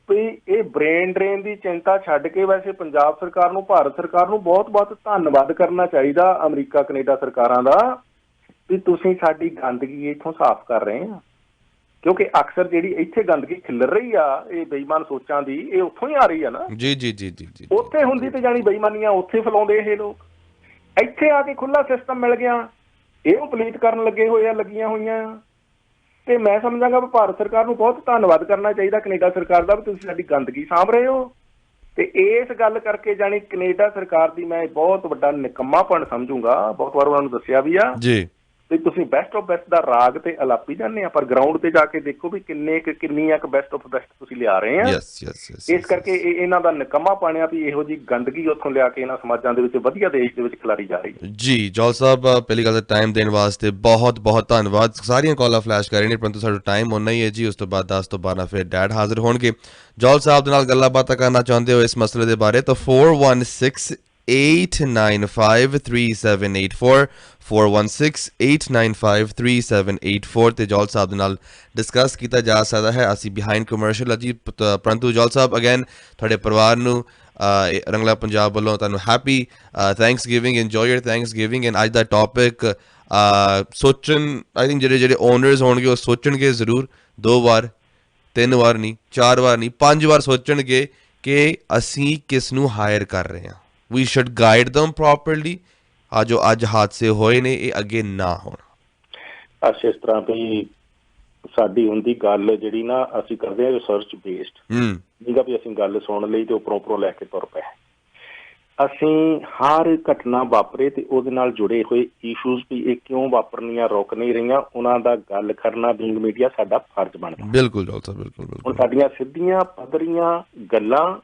ਵੀ ਇਹ ਬ੍ਰੇਨ ਡਰੇਨ ਦੀ ਚਿੰਤਾ ਛੱਡ ਕੇ ਵੈਸੇ ਪੰਜਾਬ ਸਰਕਾਰ ਨੂੰ, ਭਾਰਤ ਸਰਕਾਰ ਨੂੰ ਬਹੁਤ ਬਹੁਤ ਧੰਨਵਾਦ ਕਰਨਾ ਚਾਹੀਦਾ ਅਮਰੀਕਾ ਕੈਨੇਡਾ ਸਰਕਾਰਾਂ ਦਾ ਵੀ ਤੁਸੀਂ ਸਾਡੀ ਗੰਦਗੀ ਇੱਥੋਂ ਸਾਫ਼ ਕਰ ਰਹੇ ਆ। ਕਿਉਂਕਿ ਅਕਸਰ ਜਿਹੜੀ ਇੱਥੇ ਗੰਦਗੀ ਖਿਲਰ ਰਹੀ ਆ ਇਹ ਬੇਈਮਾਨ ਸੋਚਾਂ ਦੀ, ਇਹ ਉੱਥੋਂ ਹੀ ਆ ਰਹੀ ਆ ਨਾ। ਜੀ ਜੀ ਜੀ ਜੀ ਜੀ। ਉੱਥੇ ਹੁੰਦੀ ਤੇ ਜਾਣੀ ਬੇਈਮਾਨੀਆਂ ਉੱਥੇ ਫੈਲਾਉਂਦੇ ਇਹ ਲੋਕ। ਇੱਥੇ ਆ ਕੇ ਖੁੱਲ੍ਹਾ ਸਿਸਟਮ ਮਿਲ ਗਿਆ, ਇਹ ਉਹ ਪਲੀਟ ਕਰਨ ਲੱਗੇ ਹੋਏ ਆ, ਲੱਗੀਆਂ ਹੋਈਆਂ ਆ। ਤੇ ਮੈਂ ਸਮਝਾਂਗਾ ਵੀ ਭਾਰਤ ਸਰਕਾਰ ਨੂੰ ਬਹੁਤ ਧੰਨਵਾਦ ਕਰਨਾ ਚਾਹੀਦਾ ਕੈਨੇਡਾ ਸਰਕਾਰ ਦਾ ਵੀ ਤੁਸੀਂ ਸਾਡੀ ਗੰਦਗੀ ਸਾਂਭ ਰਹੇ ਹੋ। ਤੇ ਇਸ ਗੱਲ ਕਰਕੇ ਜਾਣੀ ਕੈਨੇਡਾ ਸਰਕਾਰ ਦੀ ਮੈਂ ਬਹੁਤ ਵੱਡਾ ਨਿਕੰਮਾਪਣ ਸਮਝੂੰਗਾ। ਬਹੁਤ ਵਾਰ ਉਹਨਾਂ ਨੂੰ ਦੱਸਿਆ ਵੀ ਆ ਜੀ ਵੀ ਤੁਸੀਂ ਬੈਸਟ ਆਫ ਬੈਸਟ ਦਾ ਰਾਗ ਤੇ ਅਲਾਪੀ ਜਾਂਦੇ ਆ, ਪਰ ਗਰਾਊਂਡ ਤੇ ਜਾ ਕੇ ਦੇਖੋ ਵੀ ਕਿੰਨੀਆਂ ਕੁ ਬੈਸਟ ਆਫ ਬੈਸਟ ਤੁਸੀਂ ਲਿਆ ਰਹੇ ਆ। ਯੈਸ ਇਸ ਕਰਕੇ ਇਹਨਾਂ ਦਾ ਨਿਕੰਮਾਪਣ ਆ ਵੀ ਇਹੋ ਜਿਹੀ ਗੰਦਗੀ ਉੱਥੋਂ ਲਿਆ ਕੇ ਇਹਨਾਂ ਸਮਾਜਾਂ ਦੇ ਵਿੱਚ ਵਧੀਆ ਦੇਸ਼ ਦੇ ਵਿੱਚ ਖਿਲਾਰੀ ਜਾ ਰਹੀ ਹੈ। ਜੀ ਜੌਲ ਸਾਹਿਬ, ਪਹਿਲੀ ਗੱਲ ਤਾਂ ਟਾਈਮ ਦੇਣ ਵਾਸਤੇ ਬਹੁਤ ਬਹੁਤ ਧੰਨਵਾਦ। ਸਾਰੀਆਂ ਕਾਲਾਂ ਫਲੈਸ਼ ਕਰ ਰਹੇ ਨੇ, ਪਰੰਤੂ ਸਾਡਾ ਟਾਈਮ ਓਨਾ ਹੀ ਹੈ ਜੀ। ਉਸ ਤੋਂ ਬਾਅਦ 10 ਤੋਂ 12 ਫਿਰ ਡੈਡ ਹਾਜ਼ਰ ਹੋਣਗੇ। ਜੌਲ ਸਾਹਿਬ ਦੇ ਨਾਲ ਗੱਲਾਂ ਬਾਤਾਂ ਕਰਨਾ ਚਾਹੁੰਦੇ ਹੋ ਇਸ ਮਸਲੇ ਦੇ ਬਾਰੇ ਤਾਂ 416-895-3784 416-895-3784 ਤੇ ਜੌਲ ਸਾਹਿਬ ਦੇ ਨਾਲ ਡਿਸਕਸ ਕੀਤਾ ਜਾ ਸਕਦਾ ਹੈ। ਅਸੀਂ ਬਿਹਾਈਂਡ ਕਮਰਸ਼ੀਅਲ ਜੀ, ਪਰੰਤੂ ਜੌਲ ਸਾਹਿਬ ਅਗੇਨ ਤੁਹਾਡੇ ਪਰਿਵਾਰ ਨੂੰ ਰੰਗਲਾ ਪੰਜਾਬ ਵੱਲੋਂ ਤੁਹਾਨੂੰ happy thanks giving, enjoy your thanks giving. And ਅੱਜ ਦਾ ਟੌਪਿਕ ਸੋਚਣ, ਆਈ ਥਿੰਕ ਜਿਹੜੇ ਓਨਰਸ ਹੋਣਗੇ ਉਹ ਸੋਚਣਗੇ ਜ਼ਰੂਰ, 2 ਵਾਰ 3 ਵਾਰ ਨਹੀਂ, 4 ਵਾਰ ਨਹੀਂ, 5 ਵਾਰ ਸੋਚਣਗੇ ਕਿ ਅਸੀਂ ਕਿਸ ਨੂੰ ਹਾਇਰ ਕਰ ਰਹੇ ਹਾਂ। We should guide them properly. ਜੋ ਅੱਜ ਹਾਦਸੇ ਹੋਏ ਨੇ ਇਹ ਅੱਗੇ ਨਾ ਹੋਣ। ਇਸ ਤਰ੍ਹਾਂ ਵੀ ਸਾਡੀ ਹੁੰਦੀ ਗੱਲ ਜਿਹੜੀ ਨਾ ਅਸੀਂ ਕਰਦੇ ਹਾਂ ਰਿਸਰਚ ਬੇਸਡ, ਠੀਕ ਆ ਵੀ ਅਸੀਂ ਗੱਲ ਸੁਣ ਲਈ ਤੇ ਉੱਪਰੋਂ ਲੈ ਕੇ ਤੁਰ ਪਏ। ਅਸੀਂ ਹਰ ਘਟਨਾ ਵਾਪਰੇ ਤੇ ਉਹਦੇ ਨਾਲ ਜੁੜੇ ਹੋਏ ਇਸ਼ੂਜ਼ ਵੀ ਇਹ ਕਿਉਂ ਵਾਪਰਨੀਆਂ ਰੁਕ ਨਹੀਂ ਰਹੀਆਂ, ਉਹਨਾਂ ਦਾ ਗੱਲ ਕਰਨਾ ਬੀਂਗ ਮੀਡੀਆ ਸਾਡਾ ਫਰਜ਼ ਬਣਦਾ। ਬਿਲਕੁਲ ਜੌਲ ਸਾਹਿਬ, ਬਿਲਕੁਲ। ਹੁਣ ਸਾਡੀਆਂ ਸਿੱਧੀਆਂ ਪੱਧਰੀਆਂ ਗੱਲਾਂ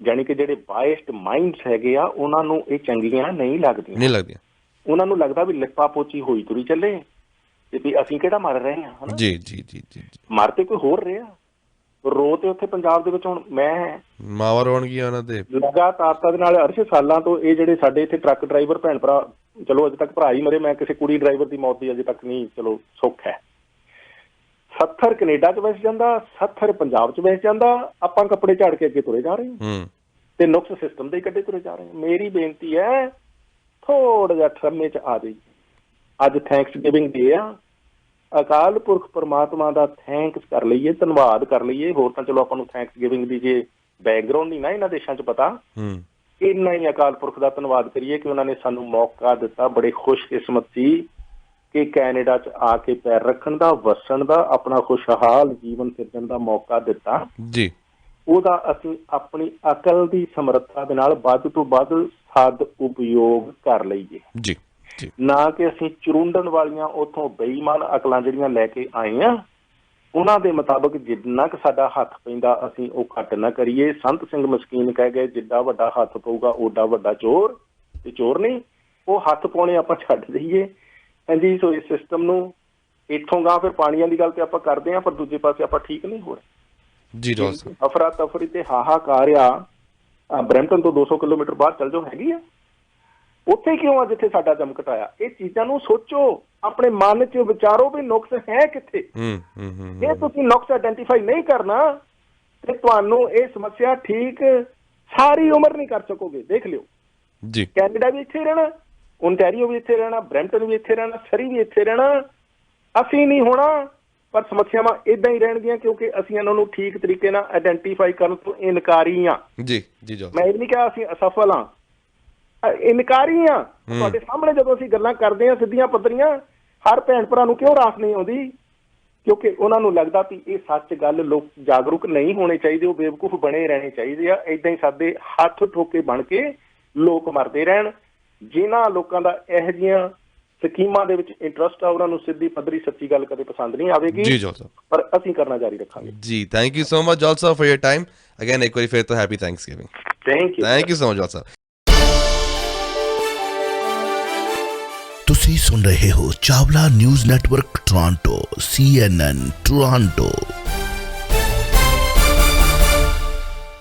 ਜਾਣੀ ਕਿ ਜਿਹੜੇ ਬਾਇਸਡ ਮਾਈਂਡਸ ਹੈਗੇ ਆ ਉਹਨਾਂ ਨੂੰ ਇਹ ਚੰਗੀਆਂ ਨਹੀਂ ਲੱਗਦੀਆਂ। ਉਹਨਾਂ ਨੂੰ ਲੱਗਦਾ ਵੀ ਲਿਪਾ ਪੋਚੀ ਹੋਈ ਤੁਰੀ ਚੱਲੇ ਤੇ ਵੀ ਅਸੀਂ ਕਿਹੜਾ ਮਰ ਰਹੇ ਹਾਂ। ਜੀ ਮਰ ਤੇ ਕੋਈ ਹੋਰ ਰਿਹਾ, ਰੋ ਤੇ ਉੱਥੇ ਪੰਜਾਬ ਦੇ ਵਿੱਚ ਹੁਣ ਮੈਂ ਮਾਵਾਂ ਰੋਣਗੀਆਂ ਉਹਨਾਂ ਦੇ ਲਗਾਤਾਰਤਾ ਦੇ ਨਾਲ। ਅਰਸ਼ ਸਾਲਾਂ ਤੋਂ ਇਹ ਜਿਹੜੇ ਸਾਡੇ ਇੱਥੇ ਟਰੱਕ ਡਰਾਈਵਰ ਭੈਣ ਭਰਾ, ਚਲੋ ਅਜੇ ਤੱਕ ਭਰਾ ਹੀ ਮਰੇ, ਮੈਂ ਕਿਸੇ ਕੁੜੀ ਡਰਾਈਵਰ ਦੀ ਮੌਤ ਦੀ ਅਜੇ ਤੱਕ ਨਹੀਂ ਚਲੋ ਸੁੱਖ ਹੈ। 70 ਕੈਨੇਡਾ 'ਚ ਵਸ ਜਾਂਦਾ, 70 ਪੰਜਾਬ 'ਚ ਵਸ ਜਾਂਦਾ, ਆਪਾਂ ਕੱਪੜੇ ਝਾੜ ਕੇ ਅੱਗੇ ਤੁਰੇ ਜਾ ਰਹੇ ਹਾਂ ਤੇ ਨੁਕਸ ਸਿਸਟਮ ਦੇ ਕੱਢੇ ਤੁਰੇ ਜਾ ਰਹੇ ਹਾਂ। ਮੇਰੀ ਬੇਨਤੀ ਹੈ ਥੋੜਾ ਜਿਹਾ ਸਮੇਂ 'ਚ ਆ ਜਾਈਏ। ਅੱਜ ਥੈਂਕਸ ਗਿਵਿੰਗ ਡੇ ਆ, ਅਕਾਲ ਪੁਰਖ ਪਰਮਾਤਮਾ ਦਾ ਥੈਂਕਸ ਕਰ ਲਈਏ, ਧੰਨਵਾਦ ਕਰ ਲਈਏ। ਹੋਰ ਤਾਂ ਚਲੋ ਆਪਾਂ ਨੂੰ ਥੈਂਕਸ ਗਿਵਿੰਗ ਦੀ ਜੇ ਬੈਕਗਰਾਉਂਡ ਨਹੀਂ ਨਾ ਇਹਨਾਂ ਦੇਸ਼ਾਂ 'ਚ ਪਤਾ, ਇੰਨਾ ਹੀ ਅਕਾਲ ਪੁਰਖ ਦਾ ਧੰਨਵਾਦ ਕਰੀਏ ਕਿ ਉਹਨਾਂ ਨੇ ਸਾਨੂੰ ਮੌਕਾ ਦਿੱਤਾ। ਬੜੇ ਖੁਸ਼ਕਿਸਮਤ ਸੀ ਕਿ ਕੈਨੇਡਾ 'ਚ ਆ ਕੇ ਪੈਰ ਰੱਖਣ ਦਾ, ਵਸਣ ਦਾ, ਆਪਣਾ ਖੁਸ਼ਹਾਲ ਜੀਵਨ ਸਿਰਜਣ ਦਾ ਮੌਕਾ ਦਿੱਤਾ ਜੀ। ਉਹਦਾ ਅਸੀਂ ਆਪਣੀ ਅਕਲ ਦੀ ਸਮਰੱਥਾ ਦੇ ਨਾਲ ਵੱਧ ਤੋਂ ਵੱਧ ਸਦ ਉਪਯੋਗ ਕਰ ਲਈਏ, ਨਾ ਕਿ ਅਸੀਂ ਚੁਰੁੰਡਣ ਵਾਲੀਆਂ ਉੱਥੋਂ ਬੇਈਮਾਨ ਅਕਲਾਂ ਜਿਹੜੀਆਂ ਲੈ ਕੇ ਆਏ ਆ ਉਹਨਾਂ ਦੇ ਮੁਤਾਬਕ ਜਿੰਨਾ ਕੁ ਸਾਡਾ ਹੱਥ ਪੈਂਦਾ ਅਸੀਂ ਉਹ ਘੱਟ ਨਾ ਕਰੀਏ। ਸੰਤ ਸਿੰਘ ਮਸਕੀਨ ਕਹਿ ਗਏ, ਜਿੱਡਾ ਵੱਡਾ ਹੱਥ ਪਊਗਾ ਓਡਾ ਵੱਡਾ ਚੋਰ, ਤੇ ਚੋਰ ਨਹੀਂ ਉਹ ਹੱਥ ਪਾਉਣੇ ਆਪਾਂ ਛੱਡ ਦਈਏ। ਹਾਂਜੀ, ਸੋ ਇਸ ਸਿਸਟਮ ਨੂੰ ਇੱਥੋਂ ਗਾਂ ਫਿਰ ਪਾਣੀਆਂ ਦੀ ਗੱਲ ਤੇ ਆਪਾਂ ਕਰਦੇ ਹਾਂ, ਪਰ ਦੂਜੇ ਪਾਸੇ ਆਪਾਂ ਠੀਕ ਨਹੀਂ ਹੋ ਰਹੇ ਜੀ। ਅਫਰਾ ਤਫਰੀ ਤੇ ਹਾਹਾਕਾਰ ਆ ਬਰੈਂਪਟਨ ਤੋਂ 200 ਕਿਲੋਮੀਟਰ ਬਾਹਰ ਚੱਲ ਜਾਓ ਹੈਗੀ ਆ, ਉੱਥੇ ਕਿਉਂ ਆ ਜਿੱਥੇ ਸਾਡਾ ਜਮ ਘਟਾਇਆ। ਇਹ ਚੀਜ਼ਾਂ ਨੂੰ ਸੋਚੋ, ਆਪਣੇ ਮਨ 'ਚ ਵਿਚਾਰੋ ਵੀ ਨੁਕਸ ਹੈ ਕਿੱਥੇ। ਜੇ ਤੁਸੀਂ ਨੁਕਸ ਆਇਡੈਂਟੀਫਾਈ ਨਹੀਂ ਕਰਨਾ ਤੇ ਤੁਹਾਨੂੰ ਇਹ ਸਮੱਸਿਆ ਠੀਕ ਸਾਰੀ ਉਮਰ ਨਹੀਂ ਕਰ ਸਕੋਗੇ। ਦੇਖ ਲਿਓ ਜੀ, ਕੈਨੇਡਾ ਵੀ ਇੱਥੇ ਰਹਿਣਾ, ਓਨਟਾਰੀਓ ਵੀ ਇੱਥੇ ਰਹਿਣਾ, ਬਰੈਂਪਟਨ ਵੀ ਇੱਥੇ ਰਹਿਣਾ, ਸਰੀ ਵੀ ਇੱਥੇ ਰਹਿਣਾ, ਅਸੀਂ ਨਹੀਂ ਹੋਣਾ, ਪਰ ਸਮੱਸਿਆਵਾਂ ਏਦਾਂ ਹੀ ਰਹਿਣਗੀਆਂ ਕਿਉਂਕਿ ਅਸੀਂ ਇਹਨਾਂ ਨੂੰ ਠੀਕ ਤਰੀਕੇ ਨਾਲ ਆਇਡੈਂਟੀਫਾਈ ਕਰਨ ਤੋਂ ਇਨਕਾਰੀ ਹਾਂ। ਮੈਂ ਇਹ ਨਹੀਂ ਕਿਹਾ ਅਸੀਂ ਅਸਫਲ ਹਾਂ, ਇਨਕਾਰੀ ਹਾਂ। ਤੁਹਾਡੇ ਸਾਹਮਣੇ ਜਦੋਂ ਅਸੀਂ ਗੱਲਾਂ ਕਰਦੇ ਹਾਂ ਸਿੱਧੀਆਂ ਪੱਧਰੀਆਂ, ਹਰ ਭੈਣ ਭਰਾ ਨੂੰ ਕਿਉਂ ਰਾਸ ਨਹੀਂ ਆਉਂਦੀ? ਕਿਉਂਕਿ ਉਹਨਾਂ ਨੂੰ ਲੱਗਦਾ ਵੀ ਇਹ ਸੱਚ ਗੱਲ, ਲੋਕ ਜਾਗਰੂਕ ਨਹੀਂ ਹੋਣੇ ਚਾਹੀਦੇ, ਉਹ ਬੇਵਕੂਫ ਬਣੇ ਰਹਿਣੇ ਚਾਹੀਦੇ ਆ। ਏਦਾਂ ਹੀ ਸਾਡੇ ਹੱਥ ਠੋਕੇ ਬਣ ਕੇ ਲੋਕ ਮਰਦੇ ਰਹਿਣ। ਜਿਨ੍ਹਾਂ ਲੋਕਾਂ ਦਾ ਇਹੋ ਜਿਹੀਆਂ ਸਕੀਮਾਂ ਦੇ ਵਿੱਚ ਇੰਟਰਸਟ ਆ ਉਹਨਾਂ ਨੂੰ ਸਿੱਧੀ ਪੱਧਰੀ ਸੱਚੀ ਗੱਲ ਕਦੇ ਪਸੰਦ ਨਹੀਂ ਆਵੇਗੀ ਜੀ ਜੌਲ ਸਾਹਿਬ, ਪਰ ਅਸੀਂ ਕਰਨਾ ਜਾਰੀ ਰੱਖਾਂਗੇ ਜੀ। Thank you so much Jaul Sahib for your time again. ਇੱਕ ਵਾਰੀ ਫਿਰ ਤੋਂ happy Thanksgiving. Thank you so much Jaul Sahib. ਤੁਸੀਂ ਸੁਣ ਰਹੇ ਹੋ Chawla News Network Toronto CNN Toronto.